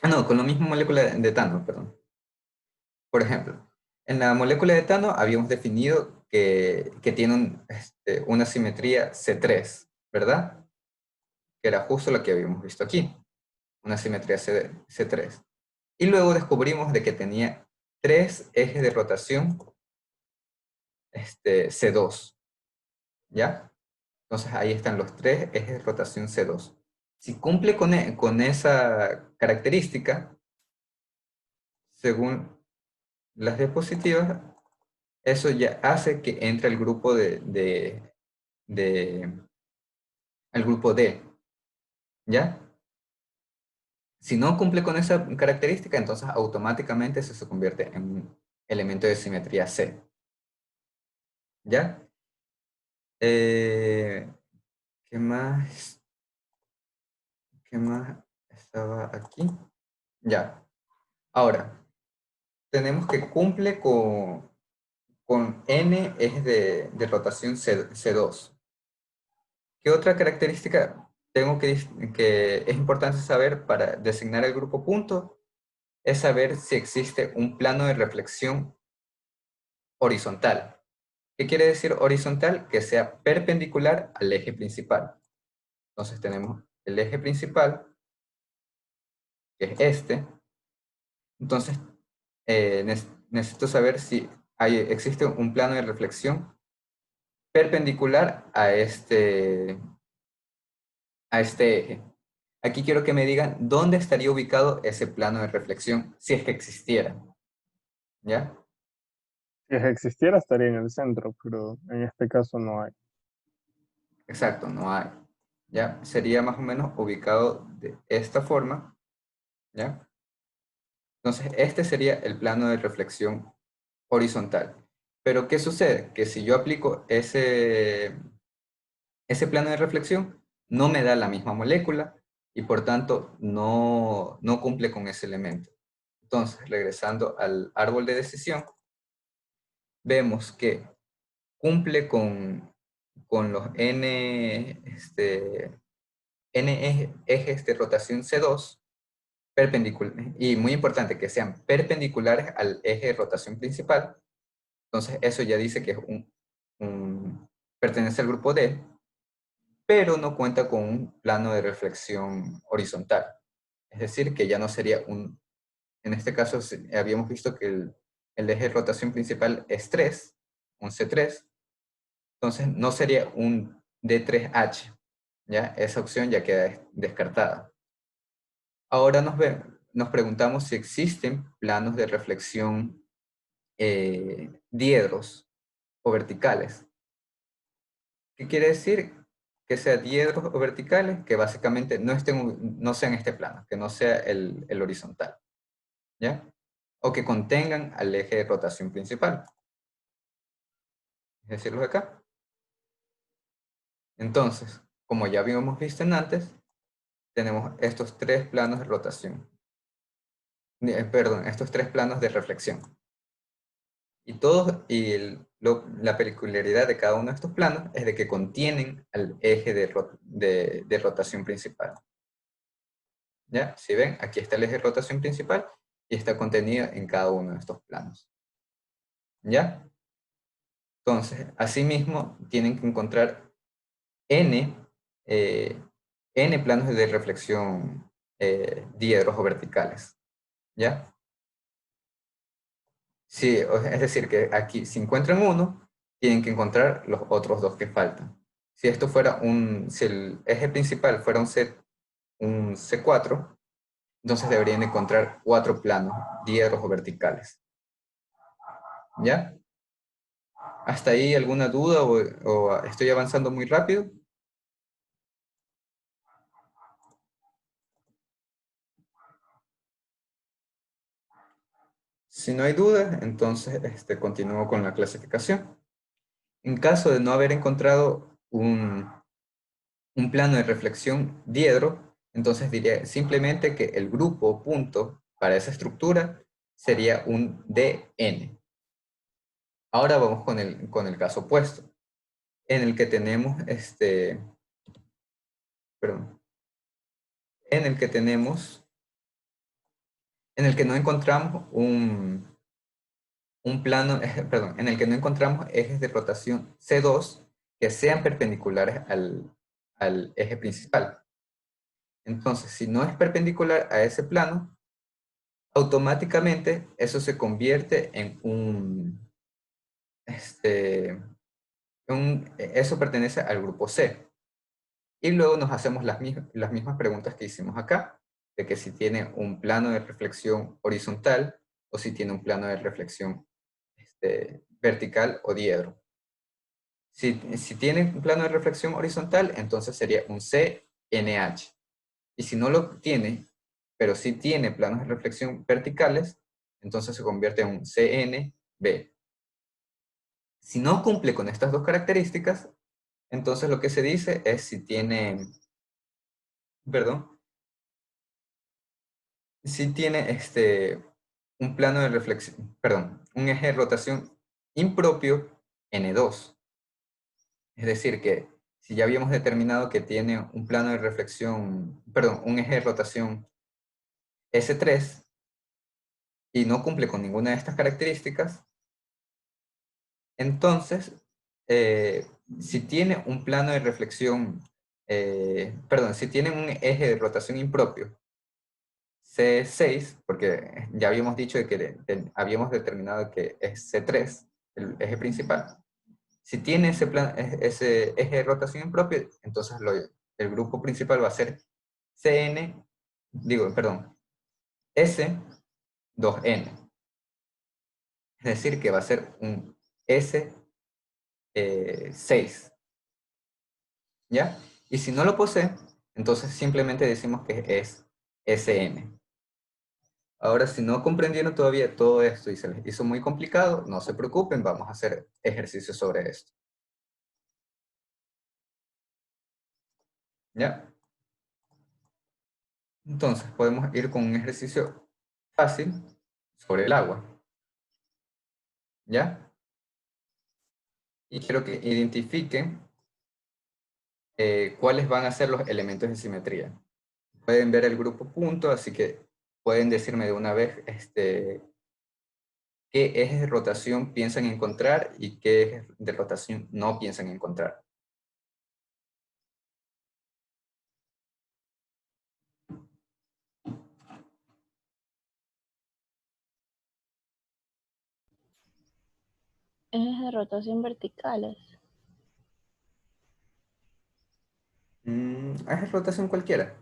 Ah, no, con la misma molécula de etano, perdón. Por ejemplo, en la molécula de etano habíamos definido que tiene una simetría C3, ¿verdad? Que era justo lo que habíamos visto aquí, una simetría C3. Y luego descubrimos de que tenía 3 ejes de rotación C2, ¿ya? Entonces ahí están los 3 ejes de rotación C2. Si cumple con esa característica, según las diapositivas, eso ya hace que entre al grupo al grupo D, ¿ya? Si no cumple con esa característica, entonces automáticamente se convierte en un elemento de simetría C, ¿ya? ¿Qué más? ¿Qué más estaba aquí? Ya. Ahora, tenemos que cumple con n ejes de rotación C2. ¿Qué otra característica tengo que es importante saber para designar el grupo punto? Es saber si existe un plano de reflexión horizontal. ¿Qué quiere decir horizontal? Que sea perpendicular al eje principal. Entonces tenemos el eje principal, que es este. Entonces, necesito saber si existe un plano de reflexión perpendicular a este eje. Aquí quiero que me digan dónde estaría ubicado ese plano de reflexión, si es que existiera. ¿Ya? Si existiera estaría en el centro, pero en este caso no hay. Exacto, no hay. ¿Ya? Sería más o menos ubicado de esta forma. ¿Ya? Entonces, este sería el plano de reflexión horizontal. Pero, ¿qué sucede? Que si yo aplico ese plano de reflexión, no me da la misma molécula y por tanto no cumple con ese elemento. Entonces, regresando al árbol de decisión, vemos que cumple con los n ejes de rotación C2, y muy importante que sean perpendiculares al eje de rotación principal. Entonces eso ya dice que es pertenece al grupo D, pero no cuenta con un plano de reflexión horizontal. Es decir, que ya no sería en este caso habíamos visto que el eje de rotación principal es 3, un C3, entonces no sería un D3H, ¿ya? Esa opción ya queda descartada. Ahora nos preguntamos si existen planos de reflexión diedros o verticales. ¿Qué quiere decir? Que sea diedros o verticales, que básicamente no sean este plano, que no sea el horizontal, ¿ya? O que contengan al eje de rotación principal. Es decir, los de acá. Entonces, como ya habíamos visto en antes, tenemos estos tres planos de rotación. Perdón, estos tres planos de reflexión. Y la peculiaridad de cada uno de estos planos es de que contienen al eje de rotación principal. ¿Ya? Si ven, aquí está el eje de rotación principal y está contenido en cada uno de estos planos. ¿Ya? Entonces, asimismo, tienen que encontrar n planos de reflexión diedros o verticales. ¿Ya? Sí, es decir, que aquí si encuentran uno, tienen que encontrar los otros dos que faltan. Si esto fuera si el eje principal fuera un C4, entonces deberían encontrar 4 planos diedros o verticales. ¿Ya? ¿Hasta ahí alguna duda o estoy avanzando muy rápido? Si no hay duda, entonces continúo con la clasificación. En caso de no haber encontrado un plano de reflexión diedro, entonces diría simplemente que el grupo punto para esa estructura sería un DN. Ahora vamos con el caso opuesto, en el que tenemos perdón, en el que no encontramos un plano, perdón, en el que no encontramos ejes de rotación C2 que sean perpendiculares al eje principal. Entonces, si no es perpendicular a ese plano, automáticamente eso se convierte en eso pertenece al grupo C. Y luego nos hacemos las mismas preguntas que hicimos acá, de que si tiene un plano de reflexión horizontal o si tiene un plano de reflexión vertical o diedro. Si tiene un plano de reflexión horizontal, entonces sería un CNH. Y si no lo tiene, pero sí tiene planos de reflexión verticales, entonces se convierte en un CNB. Si no cumple con estas dos características, entonces lo que se dice es si tiene, perdón, si tiene un plano de reflexión, perdón, un eje de rotación impropio N2. Es decir, que si ya habíamos determinado que tiene un plano de reflexión, perdón, un eje de rotación S3 y no cumple con ninguna de estas características, entonces, si tiene un plano de reflexión, perdón, si tiene un eje de rotación impropio C6, porque ya habíamos dicho de que habíamos determinado que es C3, el eje principal. Si tiene ese eje de rotación impropio, entonces el grupo principal va a ser S2N. Es decir, que va a ser un S6. ¿Ya? Y si no lo posee, entonces simplemente decimos que es SN. Ahora, si no comprendieron todavía todo esto y se les hizo muy complicado, no se preocupen, vamos a hacer ejercicios sobre esto. ¿Ya? Entonces, podemos ir con un ejercicio fácil sobre el agua. ¿Ya? Y quiero que identifiquen cuáles van a ser los elementos de simetría. Pueden ver el grupo punto, así que pueden decirme de una vez qué ejes de rotación piensan encontrar y qué ejes de rotación no piensan encontrar. Ejes de rotación verticales. Ejes de rotación cualquiera.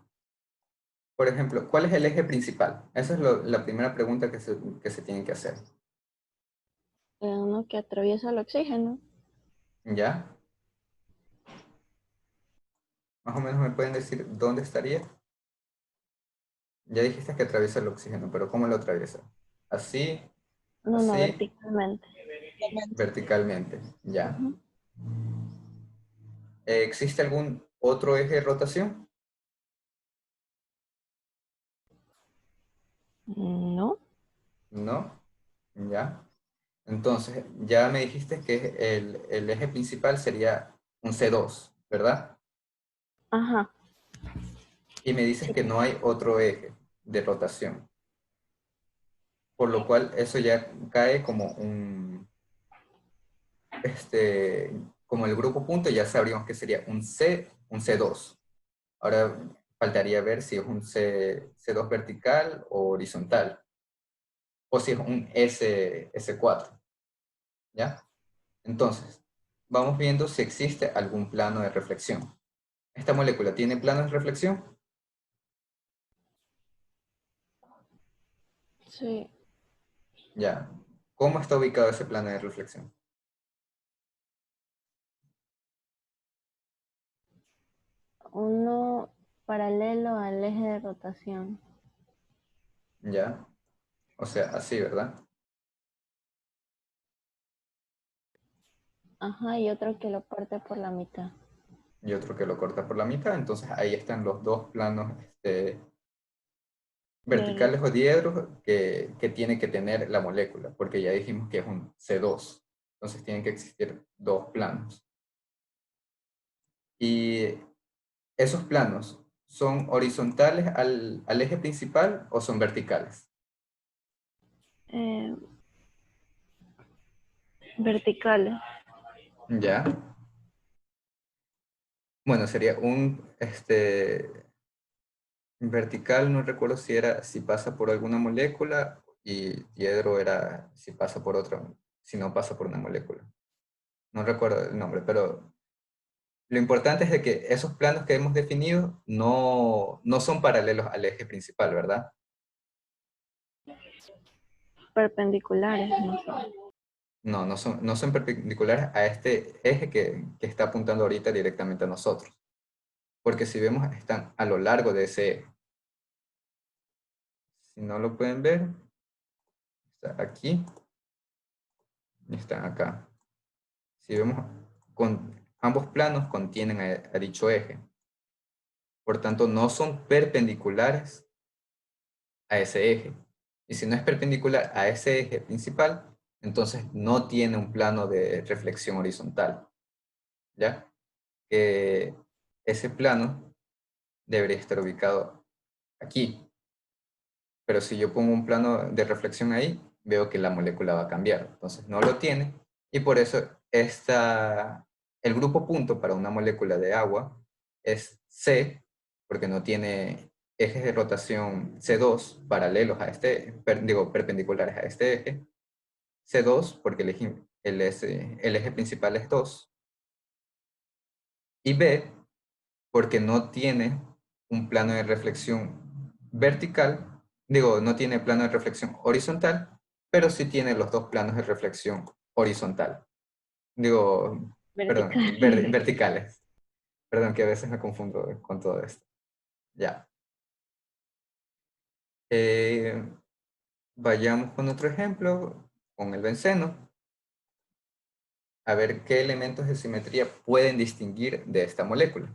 Por ejemplo, ¿cuál es el eje principal? Esa es la primera pregunta que se tiene que hacer. ¿no? Que atraviesa el oxígeno. ¿Ya? Más o menos me pueden decir dónde estaría. Ya dijiste que atraviesa el oxígeno, pero ¿cómo lo atraviesa? ¿Así? No, no, ¿Así? verticalmente. Verticalmente. Ya. Ujú. ¿Existe algún otro eje de rotación? No. No. Ya. Entonces, ya me dijiste que el eje principal sería un C2, ¿verdad? Ajá. Y me dices Sí. que no hay otro eje de rotación. Por lo cual, eso ya cae como como el grupo punto, ya sabríamos que sería un C2. Ahora faltaría ver si es un C2 vertical o horizontal, o si es un S4, ¿ya? Entonces, vamos viendo si existe algún plano de reflexión. ¿Esta molécula tiene planos de reflexión? Sí. Ya. ¿Cómo está ubicado ese plano de reflexión? Uno paralelo al eje de rotación. Ya. O sea, así, ¿verdad? Ajá, y otro que lo parte por la mitad. Y otro que lo corta por la mitad. Entonces ahí están los dos planos Del- verticales o diedros que tiene que tener la molécula, porque ya dijimos que es un C2. Entonces tienen que existir dos planos. Y esos planos, ¿son horizontales al eje principal o son verticales? eh, verticales. Ya. Bueno, sería un vertical, no recuerdo si pasa por alguna molécula, y diedro era si pasa por otra, si no pasa por una molécula. No recuerdo el nombre, pero lo importante es de que esos planos que hemos definido no son paralelos al eje principal, ¿verdad? Perpendiculares, no sé. No son perpendiculares a este eje que está apuntando ahorita directamente a nosotros. Porque si vemos, están a lo largo de ese eje. Si no lo pueden ver, está aquí y están acá. Si vemos, ambos planos contienen a dicho eje. Por tanto, no son perpendiculares a ese eje. Y si no es perpendicular a ese eje principal, entonces no tiene un plano de reflexión horizontal, ¿ya? Que ese plano debería estar ubicado aquí. Pero si yo pongo un plano de reflexión ahí, veo que la molécula va a cambiar. Entonces no lo tiene. Y por eso el grupo punto para una molécula de agua es C, porque no tiene ejes de rotación C2 paralelos a perpendiculares a este eje. C2, porque el eje principal es 2. Y B, porque no tiene un plano de reflexión vertical, no tiene plano de reflexión horizontal, pero sí tiene los dos planos de reflexión horizontal. Perdón, Verticales. verticales. Perdón, que a veces me confundo con todo esto. Ya. Eh, Vayamos con otro ejemplo, con el benceno, a ver qué elementos de simetría pueden distinguir de esta molécula.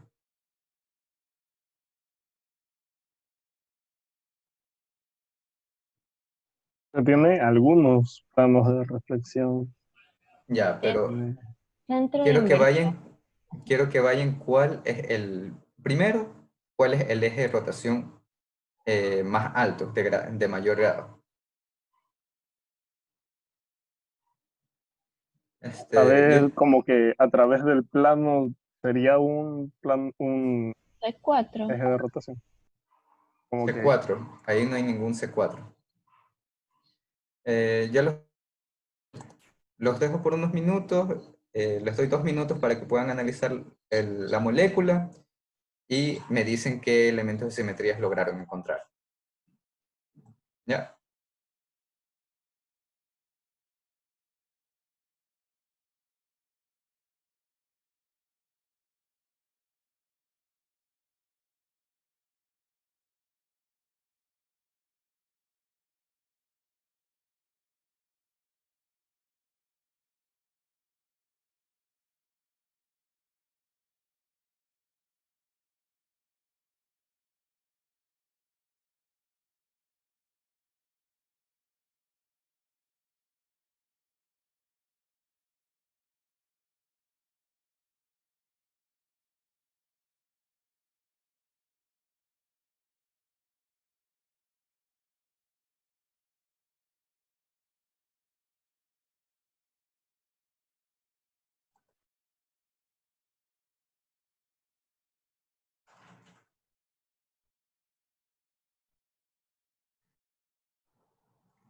Tiene algunos planos de reflexión. Ya, pero Tiene- Centro de quiero que inversión. vayan, quiero que vayan cuál es primero, cuál es el eje de rotación más alto, de mayor grado. A ver, Yo, como que a través del plano sería un C4. eje de rotación. Como que C4, ahí no hay ningún C4. Ya los dejo por unos minutos, les doy 2 minutos para que puedan analizar la molécula y me dicen qué elementos de simetrías lograron encontrar. ¿Ya?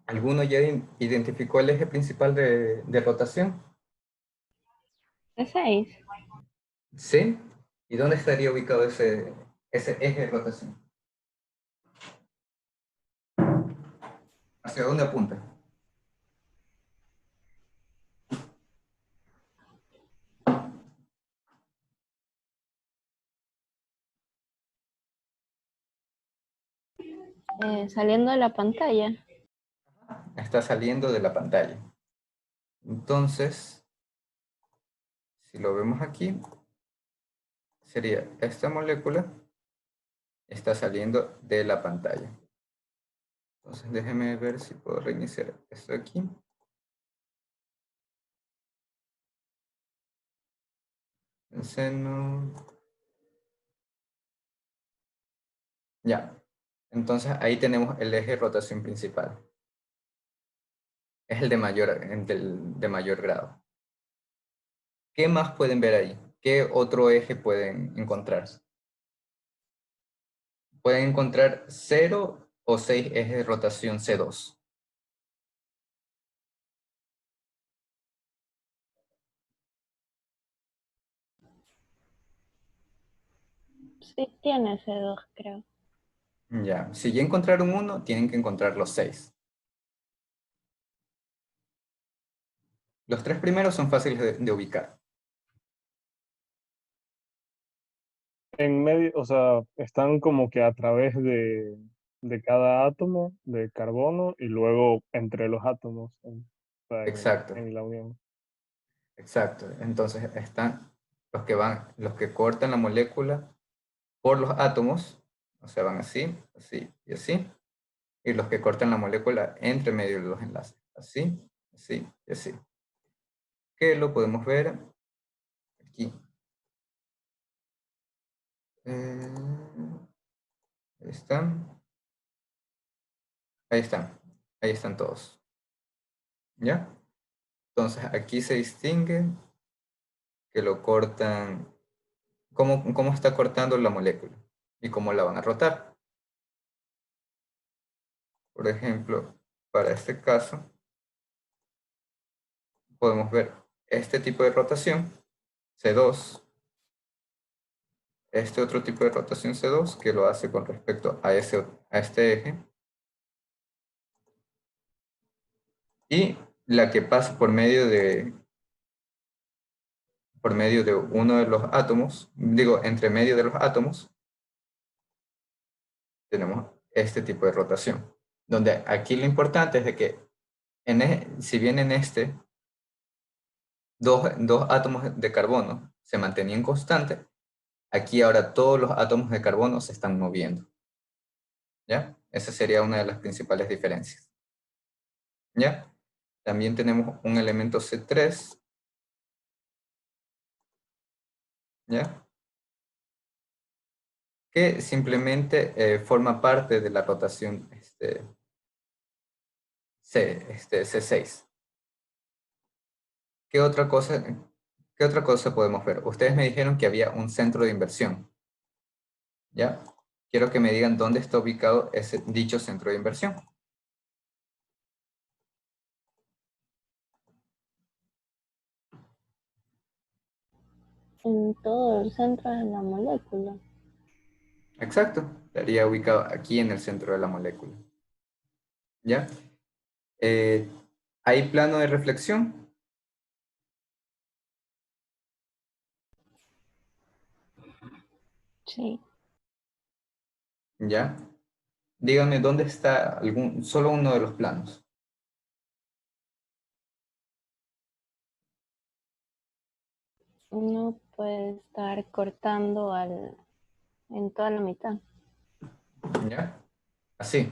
¿Alguno ya identificó el eje principal de rotación? Es 6. ¿Sí? ¿Y dónde estaría ubicado ese eje de rotación? ¿Hacia dónde apunta? Saliendo de la pantalla. Está saliendo de la pantalla. Entonces, si lo vemos aquí, sería esta molécula está saliendo de la pantalla. Entonces, déjeme ver si puedo reiniciar esto aquí. El seno. Ya. Entonces, ahí tenemos el eje de rotación principal. Es el de mayor grado. ¿Qué más pueden ver ahí? ¿Qué otro eje pueden encontrar? Pueden encontrar 0 o 6 ejes de rotación C2. Sí, tiene ese 2, creo. Ya, si ya encontraron uno, tienen que encontrar los 6. Los 3 primeros son fáciles de ubicar. En medio, o sea, están como que a través de cada átomo de carbono y luego entre los átomos, o sea, Exacto, en la unión. exacto. Entonces están los que cortan la molécula por los átomos, o sea, van así, así y así. Y los que cortan la molécula entre medio de los enlaces, así, así y así. Que lo podemos ver aquí. Ahí están. Ahí están. Ahí están todos. ¿Ya? Entonces aquí se distingue que lo cortan, cómo está cortando la molécula y cómo la van a rotar. Por ejemplo, para este caso, podemos ver este tipo de rotación, C2, este otro tipo de rotación C2 que lo hace con respecto a este eje, y la que pasa por medio de uno de los átomos, digo, entre medio de los átomos, tenemos este tipo de rotación. Donde aquí lo importante es de que, si bien en este, dos átomos de carbono se mantenían constantes, aquí ahora todos los átomos de carbono se están moviendo. ¿Ya? Esa sería una de las principales diferencias. ¿Ya? También tenemos un elemento C3. ¿Ya? Que simplemente forma parte de la rotación C6. ¿Qué otra cosa podemos ver? Ustedes me dijeron que había un centro de inversión. ¿Ya? Quiero que me digan dónde está ubicado dicho centro de inversión. En todo el centro de la molécula. Exacto. Estaría ubicado aquí en el centro de la molécula. ¿Ya? ¿Hay plano de reflexión? Sí. ¿Ya? Díganme dónde está solo uno de los planos. Uno puede estar cortando en toda la mitad. ¿Ya? Así.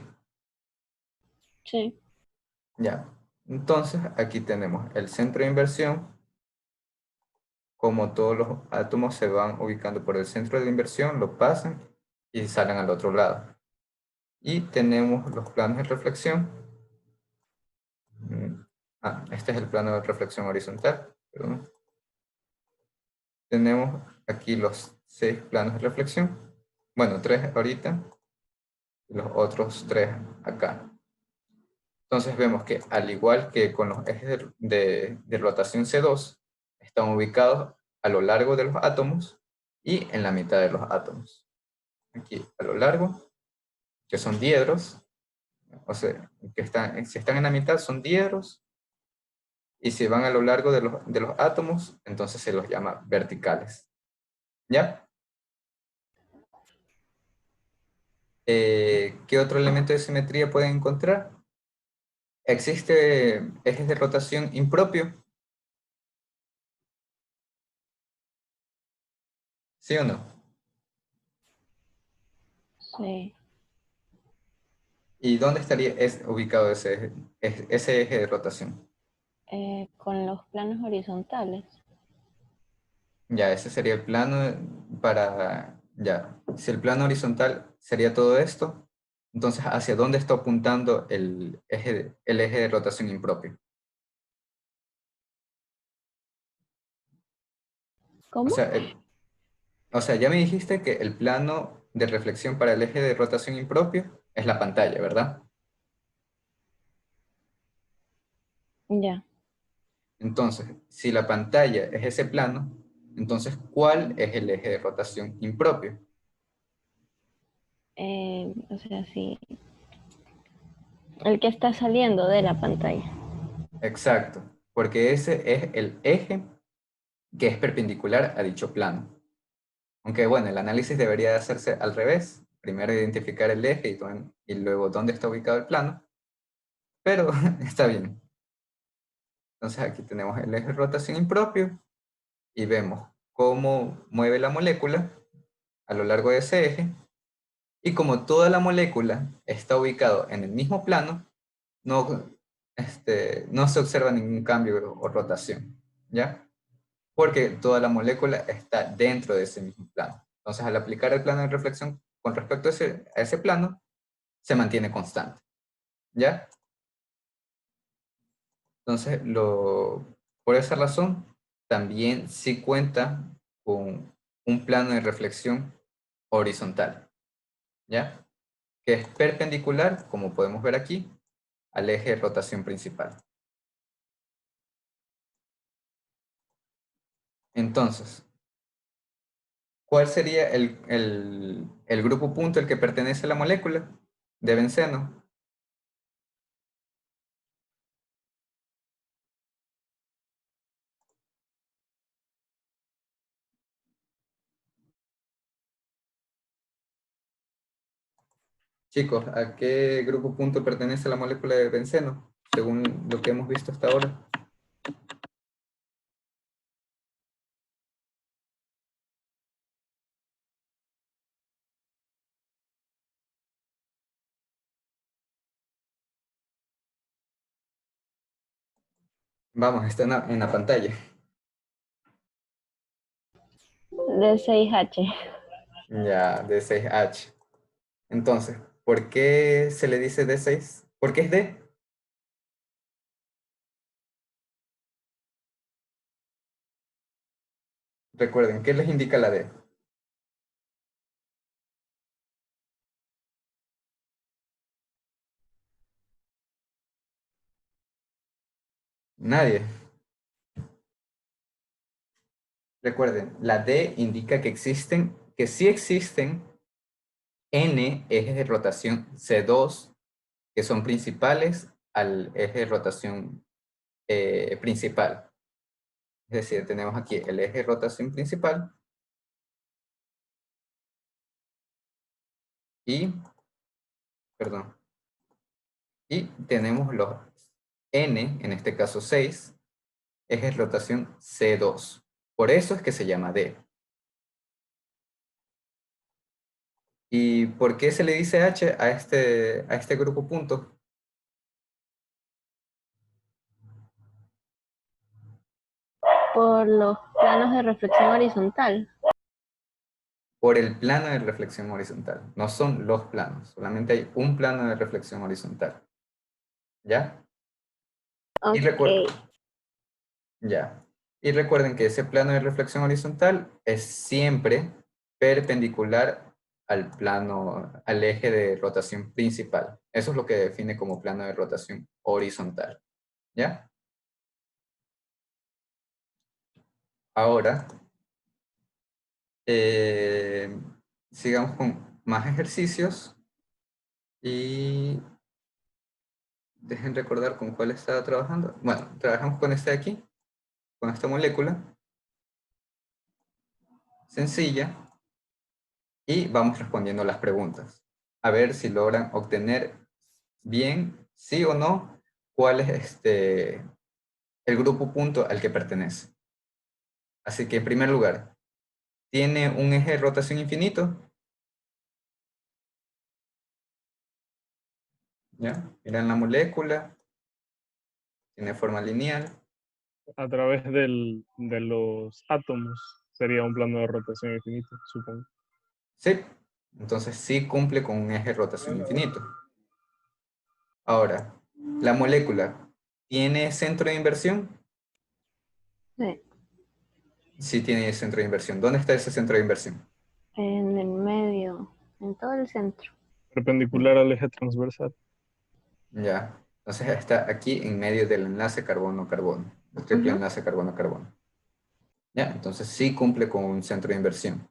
Sí. Ya. Entonces, aquí tenemos el centro de inversión. Como todos los átomos se van ubicando por el centro de inversión, lo pasan y salen al otro lado. Y tenemos los planos de reflexión. Este es el plano de reflexión horizontal. Perdón. Tenemos aquí los 6 planos de reflexión. Bueno, 3 ahorita. Y los otros 3 acá. Entonces vemos que al igual que con los ejes de rotación C2, están ubicados a lo largo de los átomos y en la mitad de los átomos. Aquí a lo largo, que son diedros, o sea, si están en la mitad son diedros, y si van a lo largo de los átomos, entonces se los llama verticales. ¿Ya? ¿Qué otro elemento de simetría pueden encontrar? ¿Existe ejes de rotación impropio? ¿Sí o no? Sí. ¿Y dónde estaría ubicado ese eje de rotación? Con los planos horizontales. Ya, ese sería el plano para... Ya, si el plano horizontal sería todo esto, entonces ¿hacia dónde está apuntando el eje de rotación impropio? O ¿Cómo? sea, ya me dijiste que el plano de reflexión para el eje de rotación impropio es la pantalla, ¿verdad? Ya. Entonces, si la pantalla es ese plano, entonces ¿cuál es el eje de rotación impropio? O sea, sí. El que está saliendo de la pantalla. Exacto, porque ese es el eje que es perpendicular a dicho plano. Aunque bueno, el análisis debería de hacerse al revés. Primero identificar el eje y luego dónde está ubicado el plano. Pero está bien. Entonces aquí tenemos el eje de rotación impropio y vemos cómo mueve la molécula a lo largo de ese eje. Y como toda la molécula está ubicado en el mismo plano, no, no se observa ningún cambio o rotación. ¿Ya? Porque toda la molécula está dentro de ese mismo plano. Entonces, al aplicar el plano de reflexión con respecto a ese plano, se mantiene constante. ¿Ya? Entonces, por esa razón, también sí cuenta con un plano de reflexión horizontal. ¿Ya? Que es perpendicular, como podemos ver aquí, al eje de rotación principal. Entonces, ¿cuál sería el grupo punto al que pertenece la molécula de benceno? Chicos, ¿a qué grupo punto pertenece la molécula de benceno, según lo que hemos visto hasta ahora? Vamos, está en la pantalla. D6H. Ya, D6H. Entonces, ¿por qué se le dice D6? ¿Por qué es D? Recuerden, ¿qué les indica la D? Nadie. Recuerden, la D indica que sí existen N ejes de rotación C2 que son principales al eje de rotación principal. Es decir, tenemos aquí el eje de rotación principal y, perdón, y tenemos los N, en este caso 6, ejes de rotación C2. Por eso es que se llama D. ¿Y por qué se le dice H a este grupo punto? Por los planos de reflexión horizontal. Por el plano de reflexión horizontal. No son los planos, solamente hay un plano de reflexión horizontal. ¿Ya? Y Ok. ya. Y recuerden que ese plano de reflexión horizontal es siempre perpendicular al eje de rotación principal. Eso es lo que define como plano de rotación horizontal. ¿Ya? Ahora, sigamos con más ejercicios y dejen recordar con cuál estaba trabajando. Bueno, trabajamos con este de aquí, con esta molécula sencilla y vamos respondiendo las preguntas. A ver si logran obtener bien, sí o no, cuál es el grupo punto al que pertenece. Así que en primer lugar, ¿tiene un eje de rotación infinito? ¿Ya? Miran la molécula, tiene forma lineal. A través de los átomos sería un plano de rotación infinito, supongo. Sí, entonces sí cumple con un eje de rotación infinito. Ahora, ¿la molécula tiene centro de inversión? Sí. Sí tiene centro de inversión. ¿Dónde está ese centro de inversión? En el medio, en todo el centro. Perpendicular al eje transversal. Ya. Entonces está aquí en medio del enlace carbono-carbono. El triple Ujú. enlace carbono-carbono. Ya, entonces sí cumple con un centro de inversión.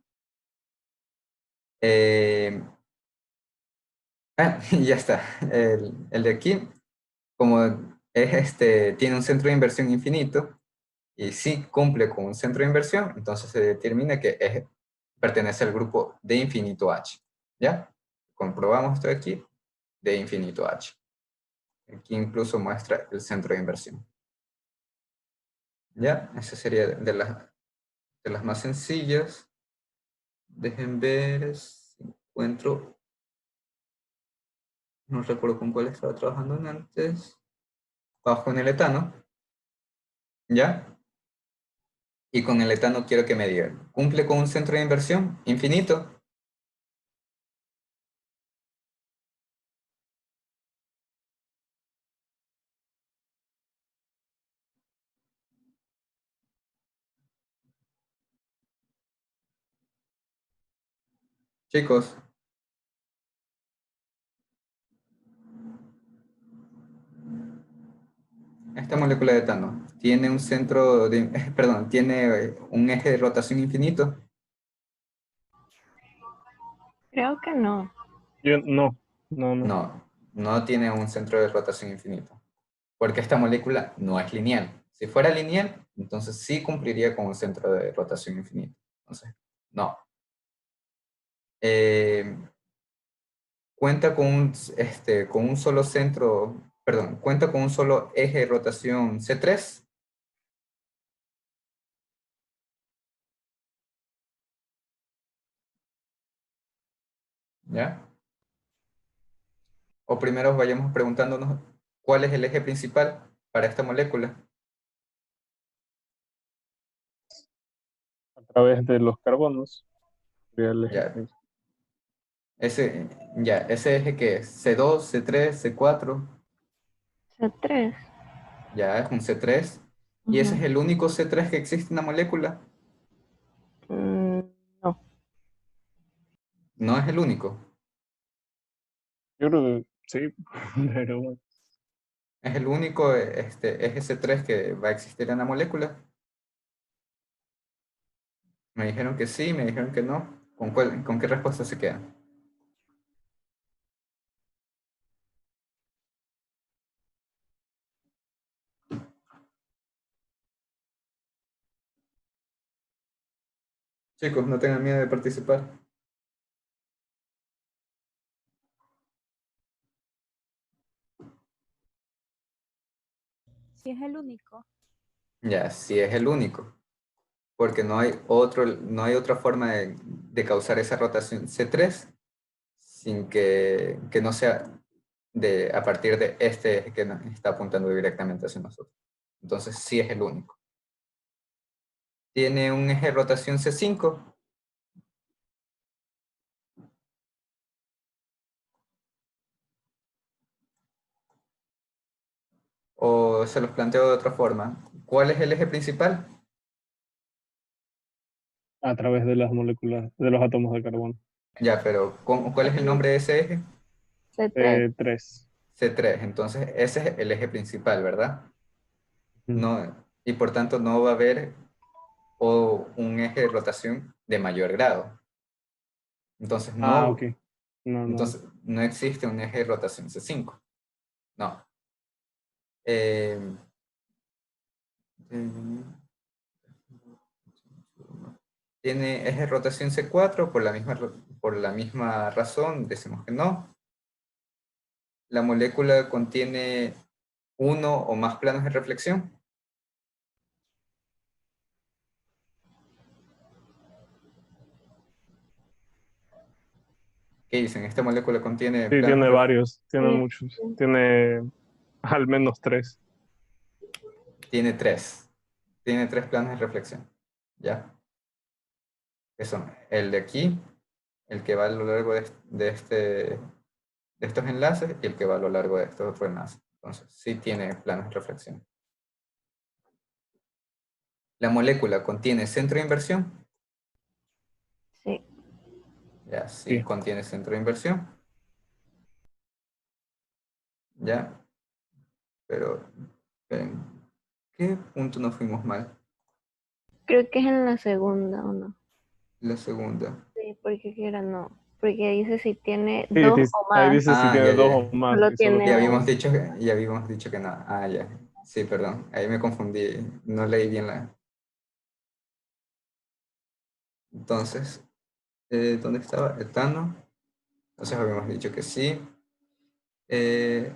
Ya está. El de aquí, como es tiene un centro de inversión infinito y sí cumple con un centro de inversión, entonces se determina que pertenece al grupo de infinito H. ¿Ya? Comprobamos esto de aquí, de infinito H. Aquí incluso muestra el centro de inversión. ¿Ya? Esa sería de las más sencillas. Dejen ver si encuentro. No recuerdo con cuál estaba trabajando antes. Vamos con el etano. ¿Ya? Y con el etano quiero que me digan, ¿cumple con un centro de inversión infinito? Chicos, esta molécula de etano tiene un centro de, perdón, tiene un eje de rotación infinito. Creo que no. Yo, no. No, no tiene un centro de rotación infinito, porque esta molécula no es lineal. Si fuera lineal, entonces sí cumpliría con un centro de rotación infinito. Entonces, no. Eh, cuenta con un solo centro, perdón, cuenta con un solo eje de rotación C3. ¿Ya? O primero vayamos preguntándonos cuál es el eje principal para esta molécula. A través de los carbonos sería el eje Ya, principal. ese eje que es C2, C3, C4, C3. ya es un C3. Y ese es Ujú. el único C3 que existe en la molécula. No. No es el único. Yo creo que sí, pero bueno. Es el único eje C3 que va a existir en la molécula. Me dijeron que sí, me dijeron que no. ¿Con qué respuesta se quedan? Chicos, no tengan miedo de participar. Si es el único. Ya, sí es el único. Porque no hay otra forma de causar esa rotación C3 sin que no sea a partir de este eje que nos está apuntando directamente hacia nosotros. Entonces sí es el único. Tiene un eje de rotación C5. O se los planteo de otra forma. ¿Cuál es el eje principal? A través de las moléculas, de los átomos de carbono. Ya, pero ¿cuál es el nombre de ese eje? C3. 3. C3. Entonces, ese es el eje principal, ¿verdad? No, y por tanto no va a haber un eje de rotación de mayor grado. Entonces Ok. No. no existe un eje de rotación C5. No. Eh, ¿Tiene eje de rotación C4? Por la misma razón, decimos que no. La molécula contiene uno o más planos de reflexión. ¿Qué dicen? ¿Esta molécula contiene Sí, planos tiene de reflexión? varios, tiene Sí, muchos. Tiene al menos 3. Tiene tres. Tiene tres planos de reflexión. ¿Ya? Que son el de aquí, el que va a lo largo de estos enlaces y el que va a lo largo de estos otros enlaces. Entonces, sí tiene planos de reflexión. La molécula contiene centro de inversión. sí. Ya, sí Sí. contiene centro de inversión. Ya, pero ¿en qué punto nos fuimos mal? Creo que es en la segunda, ¿o no? La segunda. Sí, porque aquí era no. Porque dice si tiene Sí, dos sí, o ahí más. dice si Ah, tiene ya, ya, 2 o ya. más Solo y solo tiene Ya tiene uno. habíamos 2. dicho ya habíamos dicho que no. Ah, ya. Sí, perdón. Ahí me confundí. No leí bien la. Entonces, ¿dónde estaba? Etano. Entonces habíamos dicho que sí. Eh,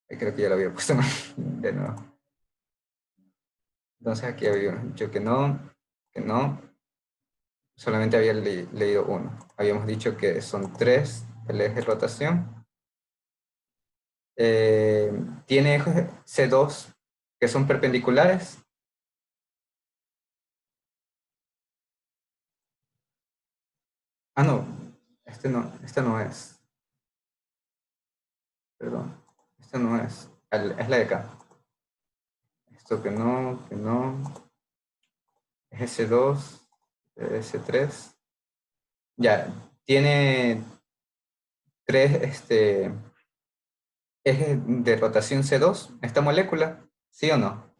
Creo que ya lo había puesto mal de nuevo. Entonces aquí habíamos dicho que no. Solamente había leído uno. Habíamos dicho que son tres el eje de rotación. Tiene ejes C2 que son perpendiculares. Ah, no. Este no es. Perdón. Esta no es. Es la de acá. Esto que no. Es S2, S3. Ya, tiene tres ejes de rotación C2, esta molécula, ¿sí o no?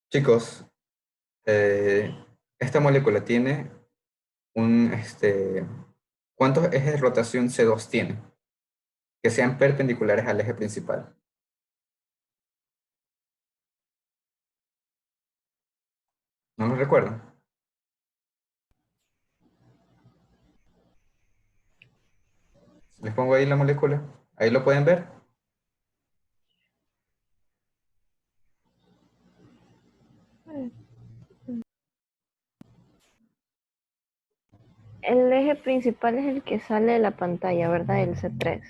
Chicos, eh, esta molécula tiene ¿cuántos ejes de rotación C2 tiene? Que sean perpendiculares al eje principal. ¿No lo recuerdan? Les pongo ahí la molécula. Ahí lo pueden ver. El eje principal es el que sale de la pantalla, ¿verdad? El C3.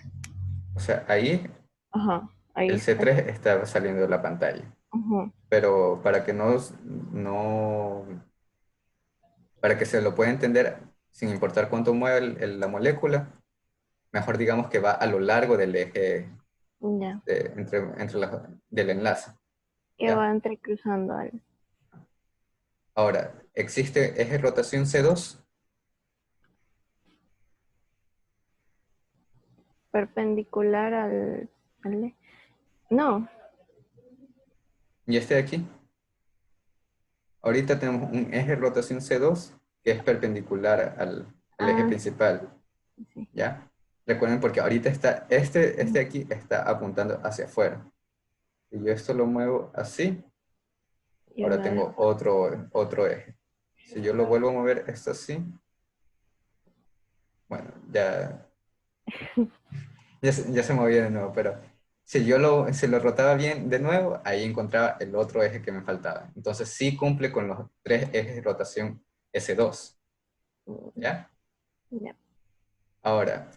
O sea, ahí Ajá, ahí el está. C3 está saliendo de la pantalla. Ajá, Pero no, para que se lo pueda entender, sin importar cuánto mueve la molécula, mejor digamos que va a lo largo del eje ya. del enlace. Que va ¿Ya? entrecruzando al Ahora, ¿existe eje rotación C2? perpendicular al. No. ¿Y este de aquí? Ahorita tenemos un eje rotación C2 que es perpendicular al eje Ah, principal. sí. ¿Ya? Recuerden porque ahorita este aquí está apuntando hacia afuera. Si yo esto lo muevo así, Yo ahora lo tengo dejo. otro eje. Si yo lo vuelvo a mover esto así, bueno, ya se movía de nuevo, pero si se lo rotaba bien de nuevo, ahí encontraba el otro eje que me faltaba. Entonces sí cumple con los tres ejes de rotación S2, ¿ya? Ya. Ahora,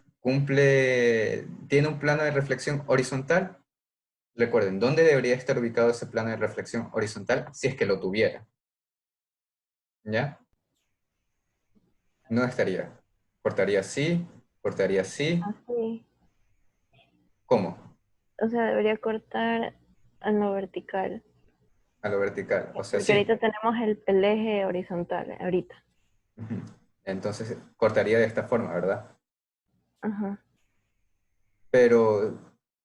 tiene un plano de reflexión horizontal. Recuerden, ¿dónde debería estar ubicado ese plano de reflexión horizontal si es que lo tuviera? ¿Ya? No estaría. Cortaría así, cortaría así. Así. ¿Cómo? O sea, debería cortar en lo vertical. A lo vertical. O sea, Porque sí. ahorita tenemos el eje horizontal, ahorita. Ujú. Entonces, cortaría de esta forma, ¿verdad? Ajá. Pero,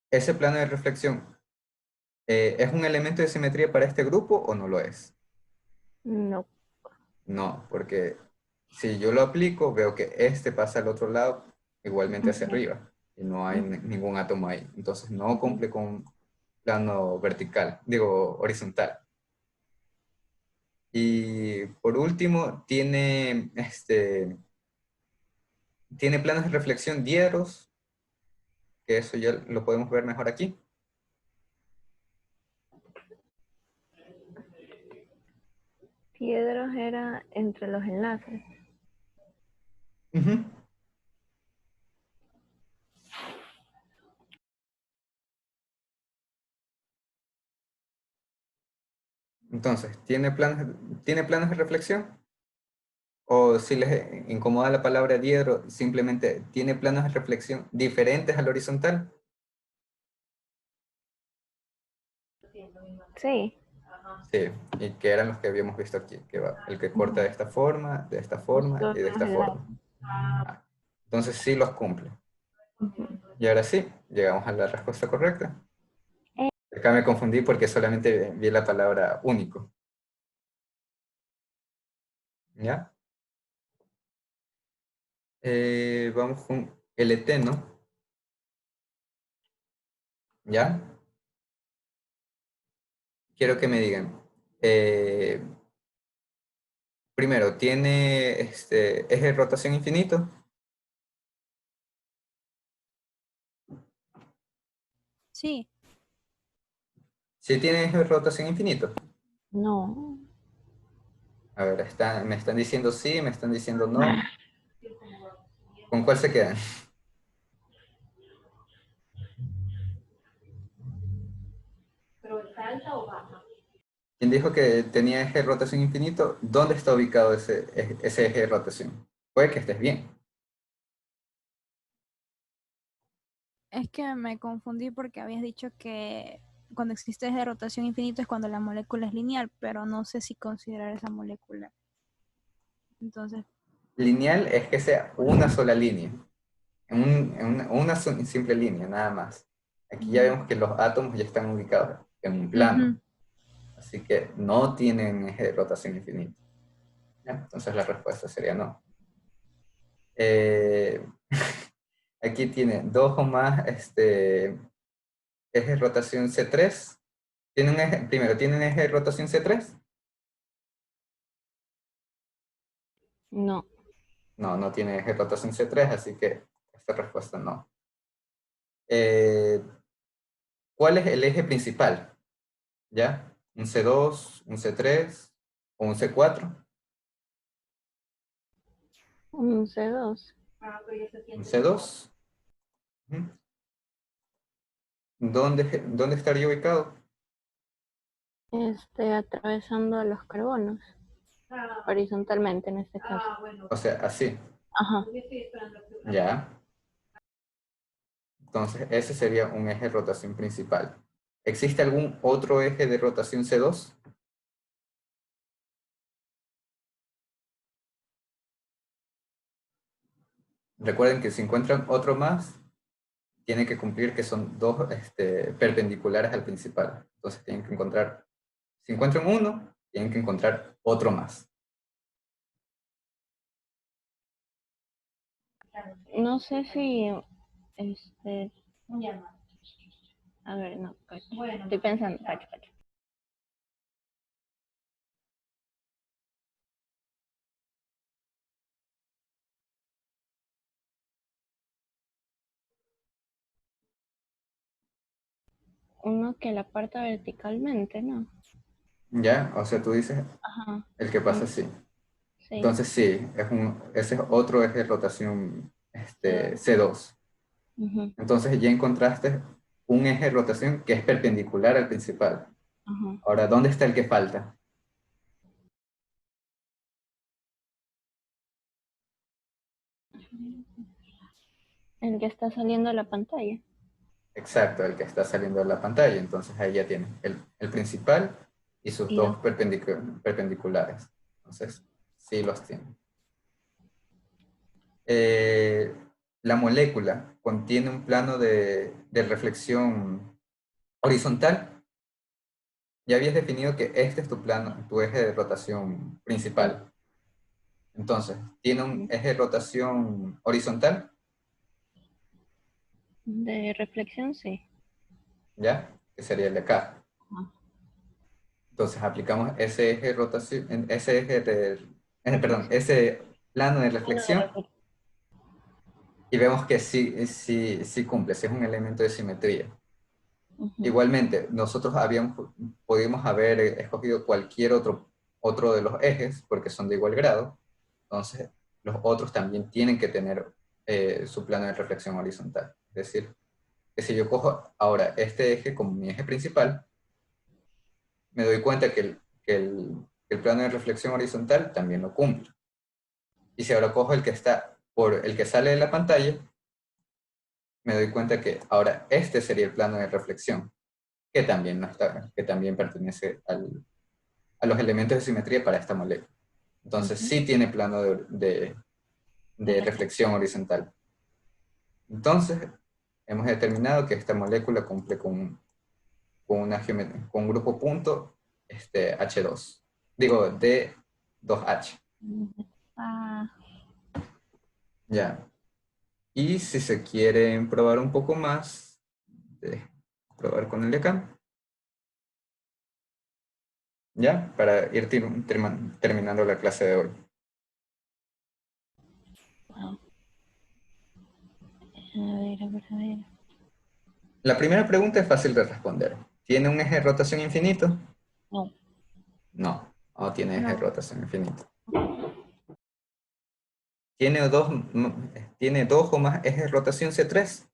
¿ese plano de reflexión es un elemento de simetría para este grupo o no lo es? No. No, porque si yo lo aplico, veo que este pasa al otro lado, igualmente hacia Ujú, arriba, y no hay ujú, ningún átomo ahí. Entonces no ujú. cumple con plano vertical, digo horizontal. Y por último, tiene planos de reflexión diedros, que eso ya lo podemos ver mejor aquí. Piedros era entre los enlaces. Ujú. Entonces, ¿tiene planos de reflexión? O si les incomoda la palabra diedro, simplemente tiene planos de reflexión diferentes al horizontal. Sí. Sí, y que eran los que habíamos visto aquí, que va el que corta Ujú. de esta forma Justo y de los esta enlaces. forma. Ah, entonces sí los cumple. Ujú. Y ahora sí, llegamos a la respuesta correcta. Eh, Acá me confundí porque solamente vi la palabra único. ¿Ya? Vamos con el eteno. ¿Ya? Quiero que me digan. eh, Primero, ¿tiene eje de rotación infinito? Sí, Sí tiene eje de rotación infinito. No. A ver, me están diciendo sí, me están diciendo no. ¿Con cuál se quedan? ¿Quién dijo que tenía eje de rotación infinito? ¿Dónde está ubicado ese eje de rotación? Puede que estés bien. es que me confundí porque habías dicho que cuando existe eje de rotación infinito es cuando la molécula es lineal, pero no sé si considerar esa molécula. Entonces, Lineal es que sea una sola línea. Una simple línea, nada más. Aquí ya mm, vemos que los átomos ya están ubicados en un plano. ujú. Así que no tienen eje de rotación infinito. ¿Ya? Entonces la respuesta sería no. Eh, aquí tiene dos o más ejes de rotación C3. Primero, ¿tienen eje de rotación C3? No. No, no tiene eje de rotación C3, así que esta respuesta no. Eh, ¿Cuál es el eje principal? ¿Ya? ¿Un C2, un C3 o un C4? Un C2. Un C2. Ujú. ¿Dónde estaría ubicado? Atravesando los carbonos. Horizontalmente en este caso. O sea, así. Ajá. ¿Ya? Entonces, ese sería un eje de rotación principal. ¿Existe algún otro eje de rotación C2? Recuerden que si encuentran otro más, tienen que cumplir que son dos perpendiculares al principal. Entonces tienen que encontrar, si encuentran uno, tienen que encontrar otro más. No sé si este a ver, no, cacho. Estoy pensando, cacho, cacho. Uno que la parta verticalmente, ¿no? ¿Ya? O sea, tú dices Ajá. el que pasa así. Sí. Entonces sí, ese es otro eje de rotación C2. Ujú, Entonces ya encontraste un eje de rotación que es perpendicular al principal. ajá. Ahora, ¿dónde está el que falta? El que está saliendo a la pantalla. Exacto, el que está saliendo de la pantalla. Entonces ahí ya tienes el principal y sus Y dos dos. perpendiculares. Entonces, sí los tiene. Eh, la molécula contiene un plano de reflexión horizontal. Ya habías definido que este es tu plano, tu eje de rotación Sí. principal. Entonces, tiene un Ujú. eje de rotación horizontal, De reflexión, sí. ¿ya? Que sería el de acá. Ajá. Entonces, aplicamos ese eje de rotación, ese eje de, perdón, Reflexión. ese plano de Plano de reflexión reflexión. y vemos que sí cumple, sí es un elemento de simetría. Ujú. Igualmente, nosotros pudimos haber escogido cualquier otro de los ejes porque son de igual grado. Entonces, los otros también tienen que tener su plano de reflexión horizontal. Es decir, que si yo cojo ahora este eje como mi eje principal, me doy cuenta que el plano de reflexión horizontal también lo cumple. Y si ahora cojo el que está por el que sale de la pantalla, me doy cuenta que ahora este sería el plano de reflexión, que también, no está, que también pertenece a los elementos de simetría para esta molécula. Entonces Ujú. sí tiene plano De de reflexión horizontal. Entonces hemos determinado que esta molécula cumple con un grupo punto H2. Digo, D2H. Ah, Ya. Y si se quieren probar un poco más, probar con el de acá. ¿Ya? Para ir terminando la clase de hoy. wow. A ver. La primera pregunta es fácil de responder. ¿Tiene un eje de rotación infinito? No. No, no tiene eje de No. rotación infinito. ¿Tiene dos o más ejes de rotación C3?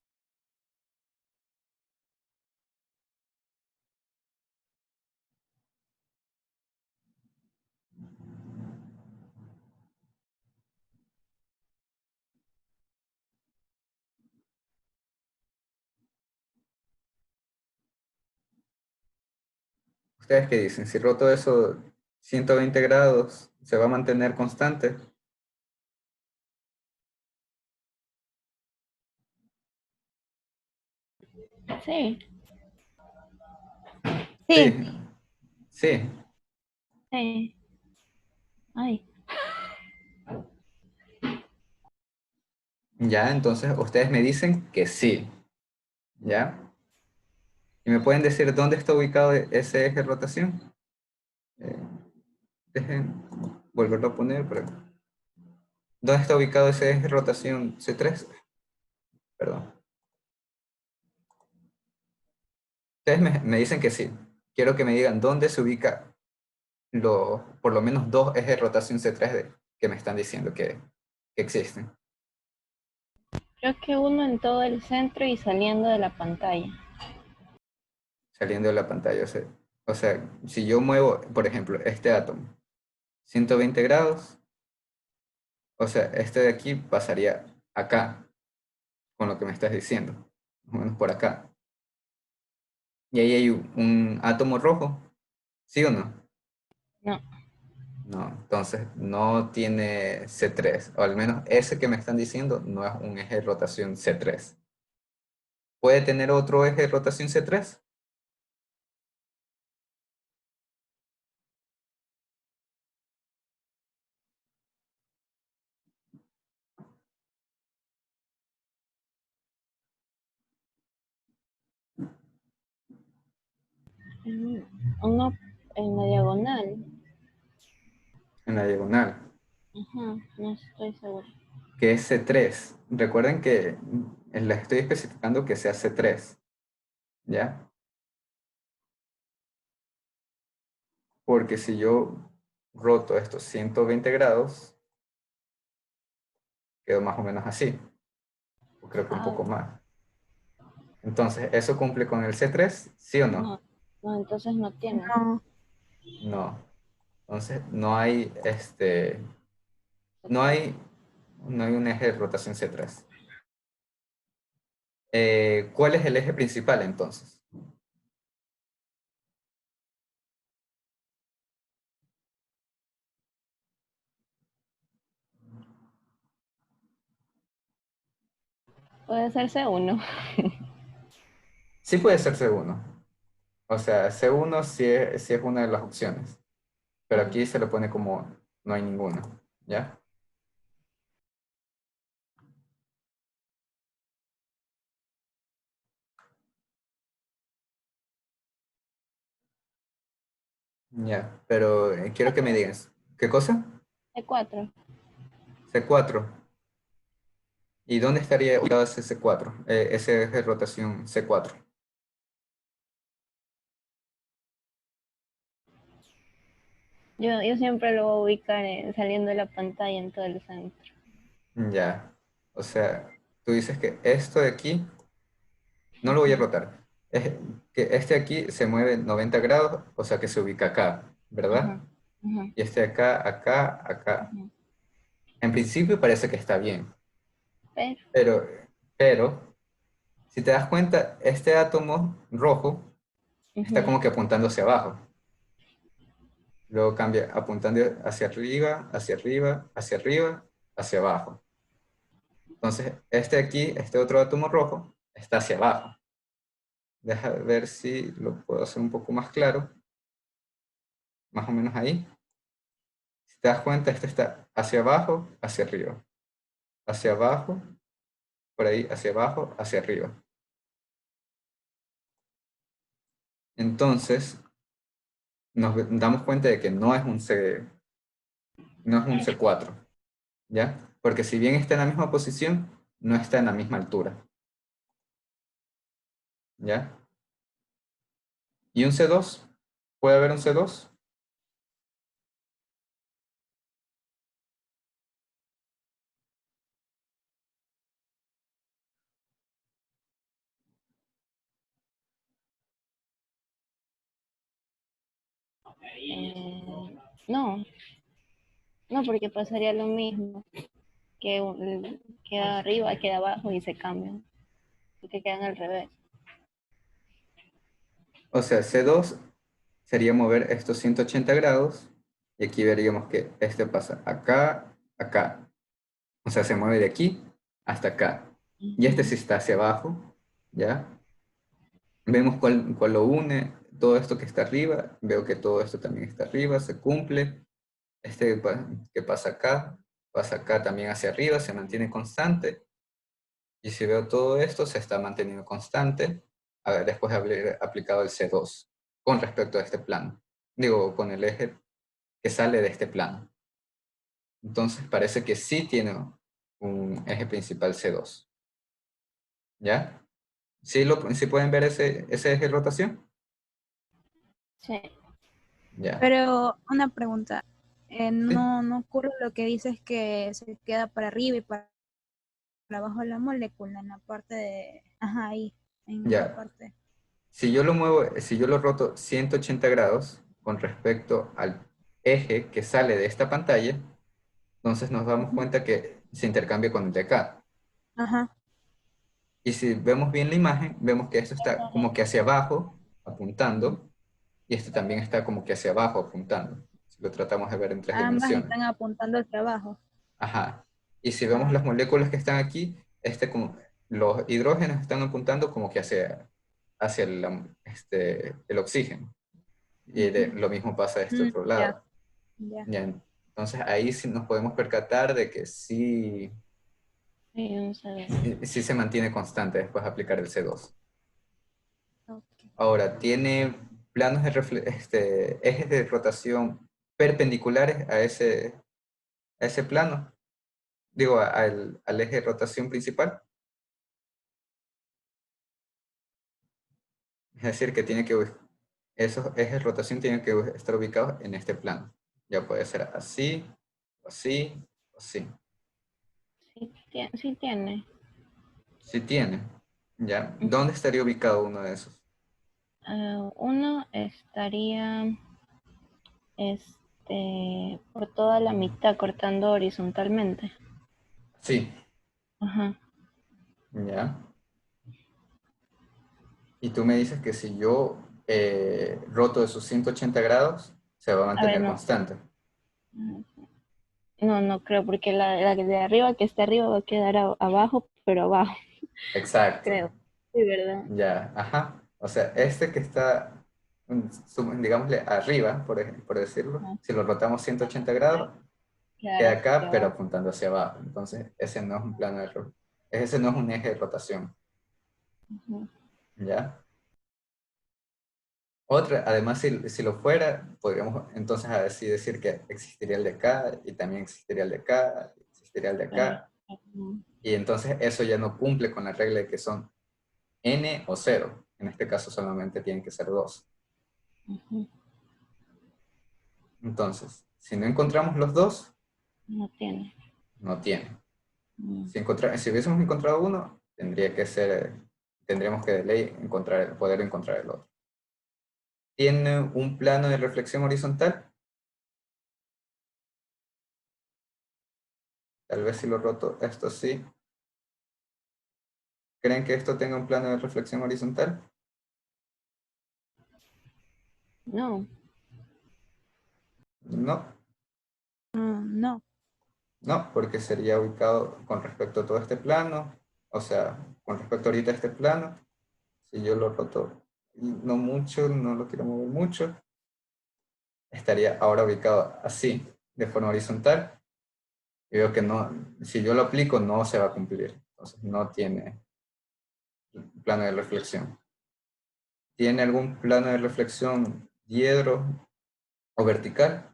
¿Ustedes qué dicen? Si roto eso 120 grados, ¿se va a mantener constante? Sí. Sí, Sí, sí. Sí. Ay. Ya, entonces ustedes me dicen que sí. ¿Ya? ¿Y me pueden decir dónde está ubicado ese eje de rotación? Eh, dejen volverlo a poner. ¿Dónde está ubicado ese eje de rotación C3? Perdón. Ustedes me dicen que sí. Quiero que me digan dónde se ubica por lo menos dos ejes de rotación C3D que me están diciendo que existen. Creo que uno en todo el centro y saliendo de la pantalla. Saliendo de la pantalla. O sea, si yo muevo, por ejemplo, este átomo 120 grados, o sea, este de aquí pasaría acá, con lo que me estás diciendo, más o menos por acá. Y ahí hay un átomo rojo, ¿sí o no? No. No, entonces no tiene C3, o al menos ese que me están diciendo no es un eje de rotación C3. ¿Puede tener otro eje de rotación C3? Mm, uno en la diagonal. En la diagonal, Ajá, no estoy segura. que es C3. Recuerden que les estoy especificando que sea C3, ¿ya? Porque si yo roto estos 120 grados, quedo más o menos así. o creo que un poco más. Entonces, ¿eso cumple con el C3? ¿Sí o no? No, no, entonces no tiene. No. No. Entonces, no hay no hay un eje de rotación C3. ¿Cuál es el eje principal entonces? Puede ser C1. Sí puede ser C1. O sea, C1 sí es una de las opciones. Pero aquí se lo pone como no hay ninguno. ¿Ya? Ya, pero quiero que me digas. ¿Qué cosa? C4. C4. ¿Y dónde estaría ubicado ese C4? Ese eje de rotación C4. Yo siempre lo voy a ubicar saliendo de la pantalla en todo el centro. Ya. O sea, tú dices que esto de aquí no lo voy a rotar. Es que este aquí se mueve 90 grados, o sea que se ubica acá, ¿verdad? Ajá, ajá, Y este acá, acá, acá. ajá. En principio parece que está bien, Pero, pero, pero, si te das cuenta, este átomo rojo está ujú, como que apuntando hacia abajo. Luego cambia apuntando hacia arriba, hacia arriba, hacia arriba, hacia abajo. Entonces, este aquí, este otro átomo rojo, está hacia abajo. Deja ver si lo puedo hacer un poco más claro. Más o menos ahí. Si te das cuenta, este está hacia abajo, hacia arriba. Hacia abajo, por ahí, hacia abajo, hacia arriba. Entonces, nos damos cuenta de que no es un no es un C4, ¿ya? Porque si bien está en la misma posición, no está en la misma altura, ¿ya? ¿Y un C2? ¿Puede haber un C2? no, no, porque pasaría lo mismo, que queda arriba, queda abajo y se cambian, porque quedan al revés. O sea, C2 sería mover estos 180 grados y aquí veríamos que este pasa acá, acá. O sea, se mueve de aquí hasta acá. Y este sí está hacia abajo, ¿ya? Vemos cuál lo une, todo esto que está arriba, veo que todo esto también está arriba, se cumple. Este que pasa acá también hacia arriba, se mantiene constante. Y si veo todo esto, se está manteniendo constante, a ver, después de haber aplicado el C2 con respecto a este plano. Digo, con el eje que sale de este plano. Entonces parece que sí tiene un eje principal C2. ¿Ya? ¿Sí pueden ver ese eje de rotación? Sí. Ya. Pero una pregunta. ¿Sí? No ocurre lo que dices que se queda para arriba y para abajo la molécula en la parte de... Ajá, ahí, en esa Ya. parte. Si yo lo muevo, si yo lo roto 180 grados con respecto al eje que sale de esta pantalla, entonces nos damos Ujú. cuenta que se intercambia con el de acá. Ajá. Y si vemos bien la imagen, vemos que esto está como que hacia abajo, apuntando, y este también está como que hacia abajo, apuntando. Si lo tratamos de ver en tres Ambas dimensiones. están apuntando hacia abajo. Ajá. Y si vemos Ah, las moléculas que están aquí, los hidrógenos están apuntando como que hacia el oxígeno. Y ujú. lo mismo pasa de este otro Ya, lado. ya. Ya, entonces ahí sí nos podemos percatar de que Sí, vamos a ver. sí se mantiene constante después de aplicar el C2. Ok. Ahora, tiene planos ejes de rotación perpendiculares a ese plano, digo, al eje de rotación principal. Es decir, que esos ejes de rotación tienen que estar ubicados en este plano. Ya puede ser así, así, así. Sí, sí tiene. Sí tiene. ¿Ya? ¿Dónde estaría ubicado uno de esos? Uno estaría por toda la mitad, cortando horizontalmente. Sí. Ajá. ¿Ya? Y tú me dices que si yo roto esos 180 grados, se va a A ver, mantener no. constante. No, no creo, porque la de arriba que está arriba va a quedar abajo, pero abajo, Exacto. creo. Sí, ¿verdad? Ya, ajá. O sea, este que está, digámosle, arriba, por decirlo, Ajá. si lo rotamos 180 grados, Quedar queda hacia acá, pero abajo. apuntando hacia abajo. Entonces, ese no es un plano de ese no es un eje de rotación. Ujú. ¿Ya? Otra, además, si lo fuera, podríamos entonces así decir que existiría el de acá, y también existiría el de acá, y existiría el de Claro. acá, Ujú. y entonces eso ya no cumple con la regla de que son n o 0. En este caso solamente tienen que ser 2. Ujú. Entonces, si no encontramos los dos, No tiene. no tiene. Mm. Si hubiésemos encontrado uno, tendríamos que de ley poder encontrar el otro. ¿Tiene un plano de reflexión horizontal? Tal vez si lo roto, esto sí. ¿Creen que esto tenga un plano de reflexión horizontal? No. No, No. no, porque sería ubicado con respecto a todo este plano, o sea, con respecto ahorita a este plano, si yo lo roto no mucho, no lo quiero mover mucho, estaría ahora ubicado así, de forma horizontal, y veo que no, si yo lo aplico no se va a cumplir, entonces no tiene plano de reflexión. ¿Tiene algún plano de reflexión diedro o vertical?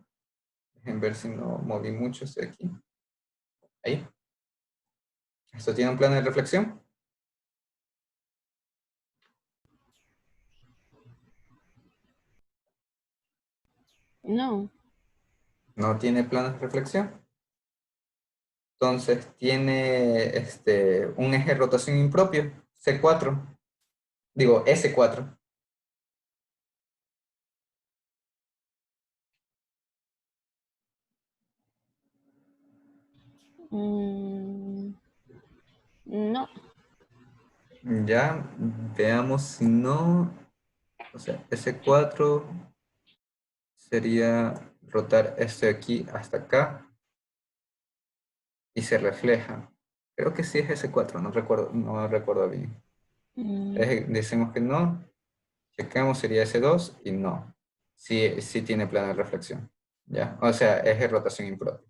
Dejen ver si no moví mucho, estoy aquí. Ahí. ¿Esto tiene un plano de reflexión? No. No tiene plano de reflexión. Entonces tiene un eje de rotación impropio, C4. Digo, S4. Mm, no. Ya, veamos si no. O sea, S4 sería rotar este de aquí hasta acá y se refleja. Creo que sí es S4, no recuerdo bien. Mm, Decimos que no, checamos sería S2 y no. Sí tiene plano de reflexión. ¿Ya? O sea, eje de rotación impropio.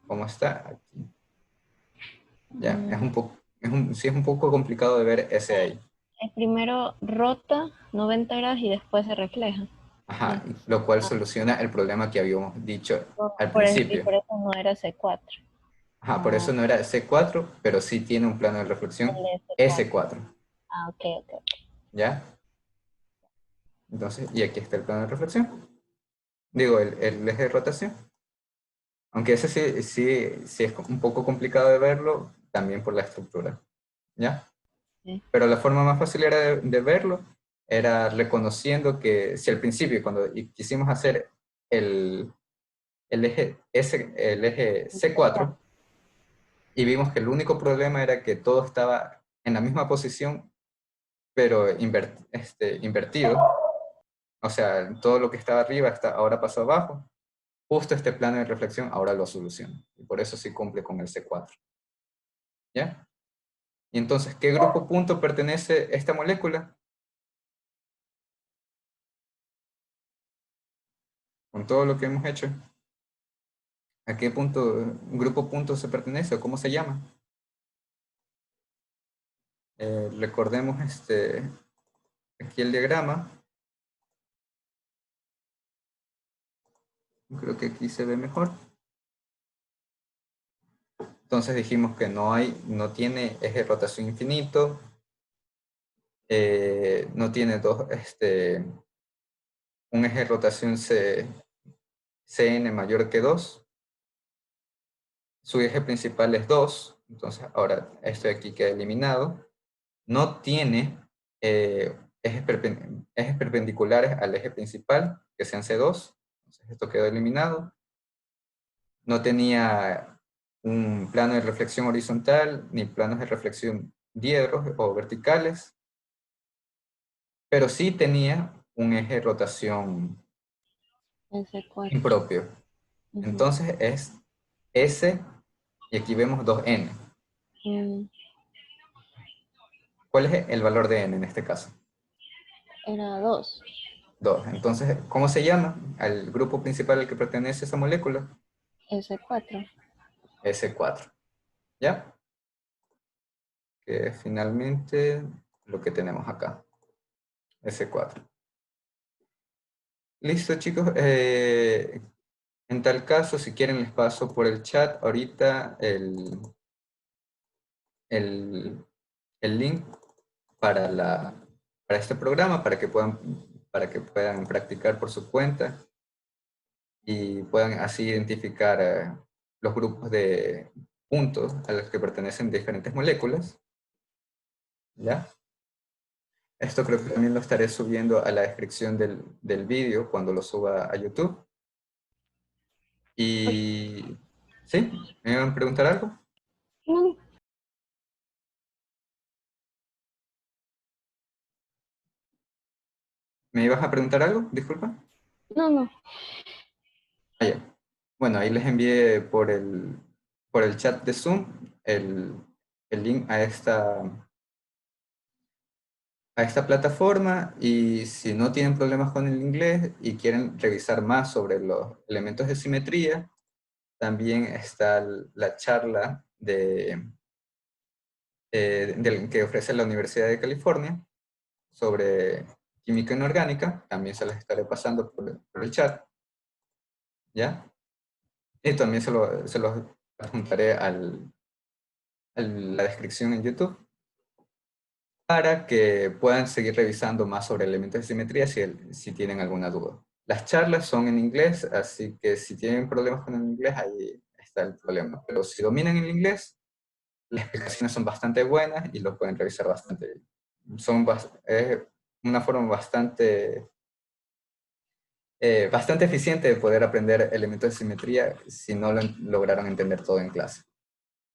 ¿Cómo está? Aquí. Ya, es mm. un poco, sí es un poco complicado de ver ese ahí. El primero rota 90 grados y después se refleja. Ajá, Sí. lo cual soluciona el problema que habíamos dicho al Y principio. por eso no era C4. Ajá, por eso no era C4, pero sí tiene un plano de El reflexión de C4. S4. Ah, ok, ok. ¿Ya? Entonces, y aquí está el plano de reflexión. Digo, el eje de rotación. Aunque ese sí es un poco complicado de verlo, también por la estructura. ¿Ya? Sí. Pero la forma más fácil era de verlo, era reconociendo que si al principio, cuando quisimos hacer el eje C4, y vimos que el único problema era que todo estaba en la misma posición, pero invertido, o sea, todo lo que estaba arriba ahora pasó abajo, justo este plano de reflexión ahora lo soluciona, y por eso sí cumple con el C4. ¿Ya? Y entonces, ¿qué grupo punto pertenece esta molécula? Con todo lo que hemos hecho. ¿A qué grupo punto se pertenece o cómo se llama? Recordemos aquí el diagrama. Creo que aquí se ve mejor. Entonces dijimos que no tiene eje de rotación infinito, no tiene un eje de rotación Cn mayor que 2. Su eje principal es 2, Entonces, ahora esto de aquí queda eliminado. No tiene ejes perpendiculares al eje principal, que sean C2. Entonces, esto quedó eliminado. No tenía un plano de reflexión horizontal, ni planos de reflexión diedros o verticales, pero sí tenía un eje de rotación S4. impropio. Ujú. Entonces es S, y aquí vemos 2N. Mm, ¿Cuál es el valor de N en este caso? Era 2. 2. Entonces, ¿cómo se llama al grupo principal al que pertenece esa molécula? S4. S4. ¿Ya? Que es finalmente lo que tenemos acá. S4. Listo, chicos. En tal caso, si quieren, les paso por el chat ahorita el link para este programa, para que puedan practicar por su cuenta y puedan así identificar los grupos de puntos a los que pertenecen diferentes moléculas. ¿Ya? Esto creo que también lo estaré subiendo a la descripción del vídeo cuando lo suba a YouTube. Y... ¿Sí? ¿Me iban a preguntar algo? No, ¿Me ibas a preguntar algo? Disculpa. no. Ah, ya. Bueno, ahí les envié por el chat de Zoom el link a esta plataforma, y si no tienen problemas con el inglés y quieren revisar más sobre los elementos de simetría, también está la charla que ofrece la Universidad de California sobre química inorgánica. También se las estaré pasando por el chat, ¿ya? Y también se los adjuntaré a la descripción en YouTube, para que puedan seguir revisando más sobre elementos de simetría si tienen alguna duda. Las charlas son en inglés, así que si tienen problemas con el inglés, ahí está el problema. Pero si dominan el inglés, las explicaciones son bastante buenas y lo pueden revisar bastante bien. Es una forma bastante eficiente de poder aprender elementos de simetría si no lo lograron entender todo en clase.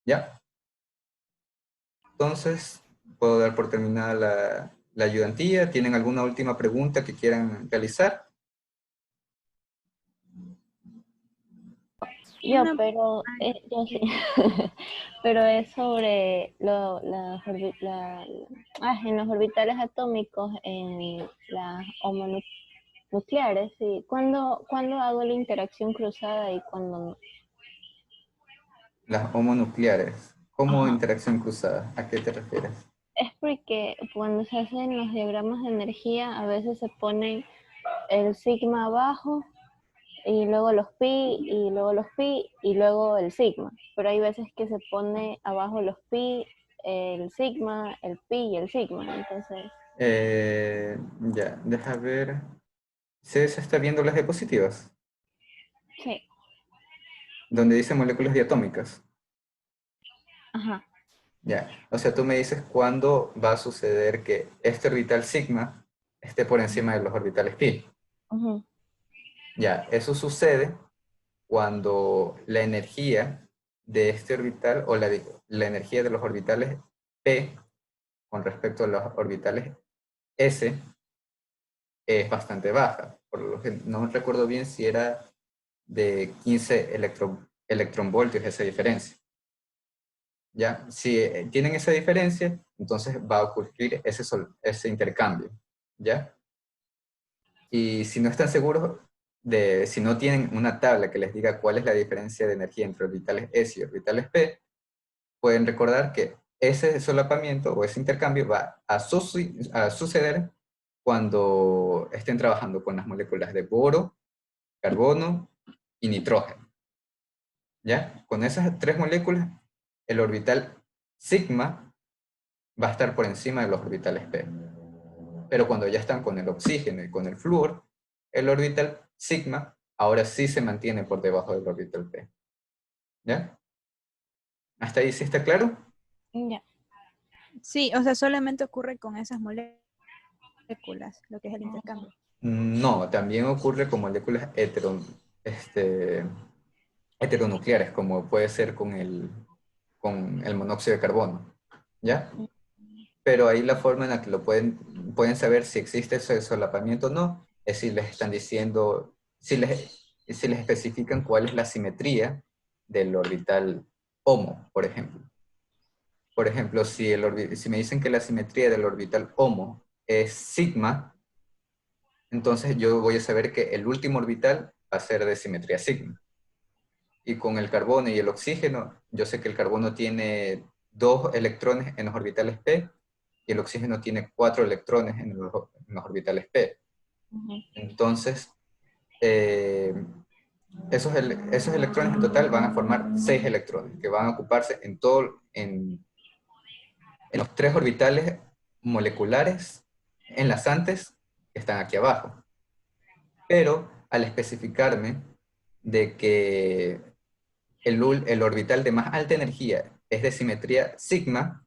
¿Ya? Entonces, puedo dar por terminada la ayudantía. ¿Tienen alguna última pregunta que quieran realizar? Yo, Una- pero yo sí. Pero es sobre en los orbitales atómicos, en las homonucleares, sí. ¿Cuándo hago la interacción cruzada y cuándo no? Las homonucleares. ¿Cómo Ajá. interacción cruzada? ¿A qué te refieres? Es porque cuando se hacen los diagramas de energía, a veces se pone el sigma abajo y luego los pi y luego los pi y luego el sigma. Pero hay veces que se pone abajo los pi, el sigma, el pi y el sigma. Entonces, Ya, deja ver. ¿Se está viendo las diapositivas? sí, Donde dice moléculas diatómicas. ajá. Ya, o sea, tú me dices cuándo va a suceder que este orbital sigma esté por encima de los orbitales pi. Ujú. Ya, eso sucede cuando la energía de este orbital, o la energía de los orbitales p con respecto a los orbitales s, es bastante baja. Por lo que no recuerdo bien si era de 15 electronvoltios esa diferencia. ¿Ya? Si tienen esa diferencia, entonces va a ocurrir ese intercambio. ¿Ya? Y si no están seguros si no tienen una tabla que les diga cuál es la diferencia de energía entre orbitales S y orbitales P, pueden recordar que ese solapamiento o ese intercambio va a suceder cuando estén trabajando con las moléculas de boro, carbono y nitrógeno. ¿Ya? Con esas tres moléculas, el orbital sigma va a estar por encima de los orbitales P. Pero cuando ya están con el oxígeno y con el flúor, el orbital sigma ahora sí se mantiene por debajo del orbital P. ¿Ya? ¿Hasta ahí sí está claro? Ya. Sí, o sea, solamente ocurre con esas moléculas, lo que es el intercambio. No, también ocurre con moléculas heteronucleares, como puede ser con el monóxido de carbono, ¿ya? Pero ahí la forma en la que pueden saber si existe ese solapamiento o no, es si les están diciendo, si les especifican cuál es la simetría del orbital HOMO, por ejemplo. Por ejemplo, si me dicen que la simetría del orbital HOMO es sigma, entonces yo voy a saber que el último orbital va a ser de simetría sigma. Y con el carbono y el oxígeno, yo sé que el carbono tiene 2 electrones en los orbitales p y el oxígeno tiene 4 electrones en los orbitales p. Entonces, esos electrones en total van a formar 6 electrones que van a ocuparse en los 3 orbitales moleculares enlazantes que están aquí abajo. Pero al especificarme de que el orbital de más alta energía es de simetría sigma,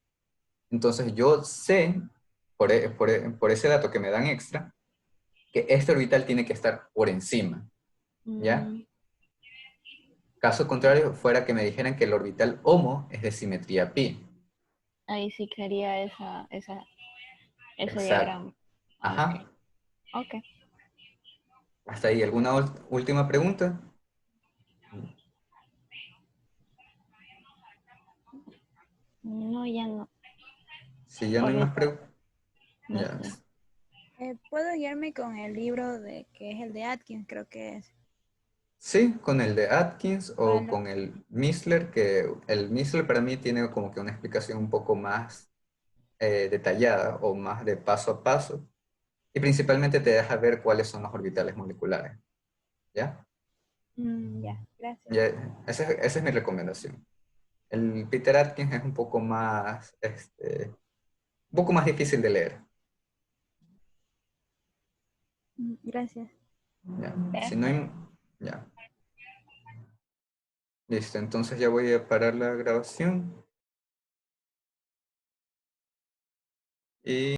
entonces yo sé, por ese dato que me dan extra, que este orbital tiene que estar por encima, ¿ya? Caso contrario, fuera que me dijeran que el orbital HOMO es de simetría pi. Ahí sí sería ese Exacto. diagrama. Ajá. Ok. Hasta ahí. ¿Alguna última pregunta? No, ya no. Si ya no hay más Ahorita preguntas. no Ya. sé. ¿Puedo guiarme con el libro que es el de Atkins, creo que es? Sí, con el de Atkins o Bueno, con el Missler, que el Missler para mí tiene como que una explicación un poco más detallada o más de paso a paso. Y principalmente te deja ver cuáles son los orbitales moleculares. ¿Ya? ya, gracias. Ya, esa es mi recomendación. El Peter Atkins es un poco más difícil de leer. Gracias. ¿Ya? Si no hay, ya. Listo, entonces ya voy a parar la grabación. Y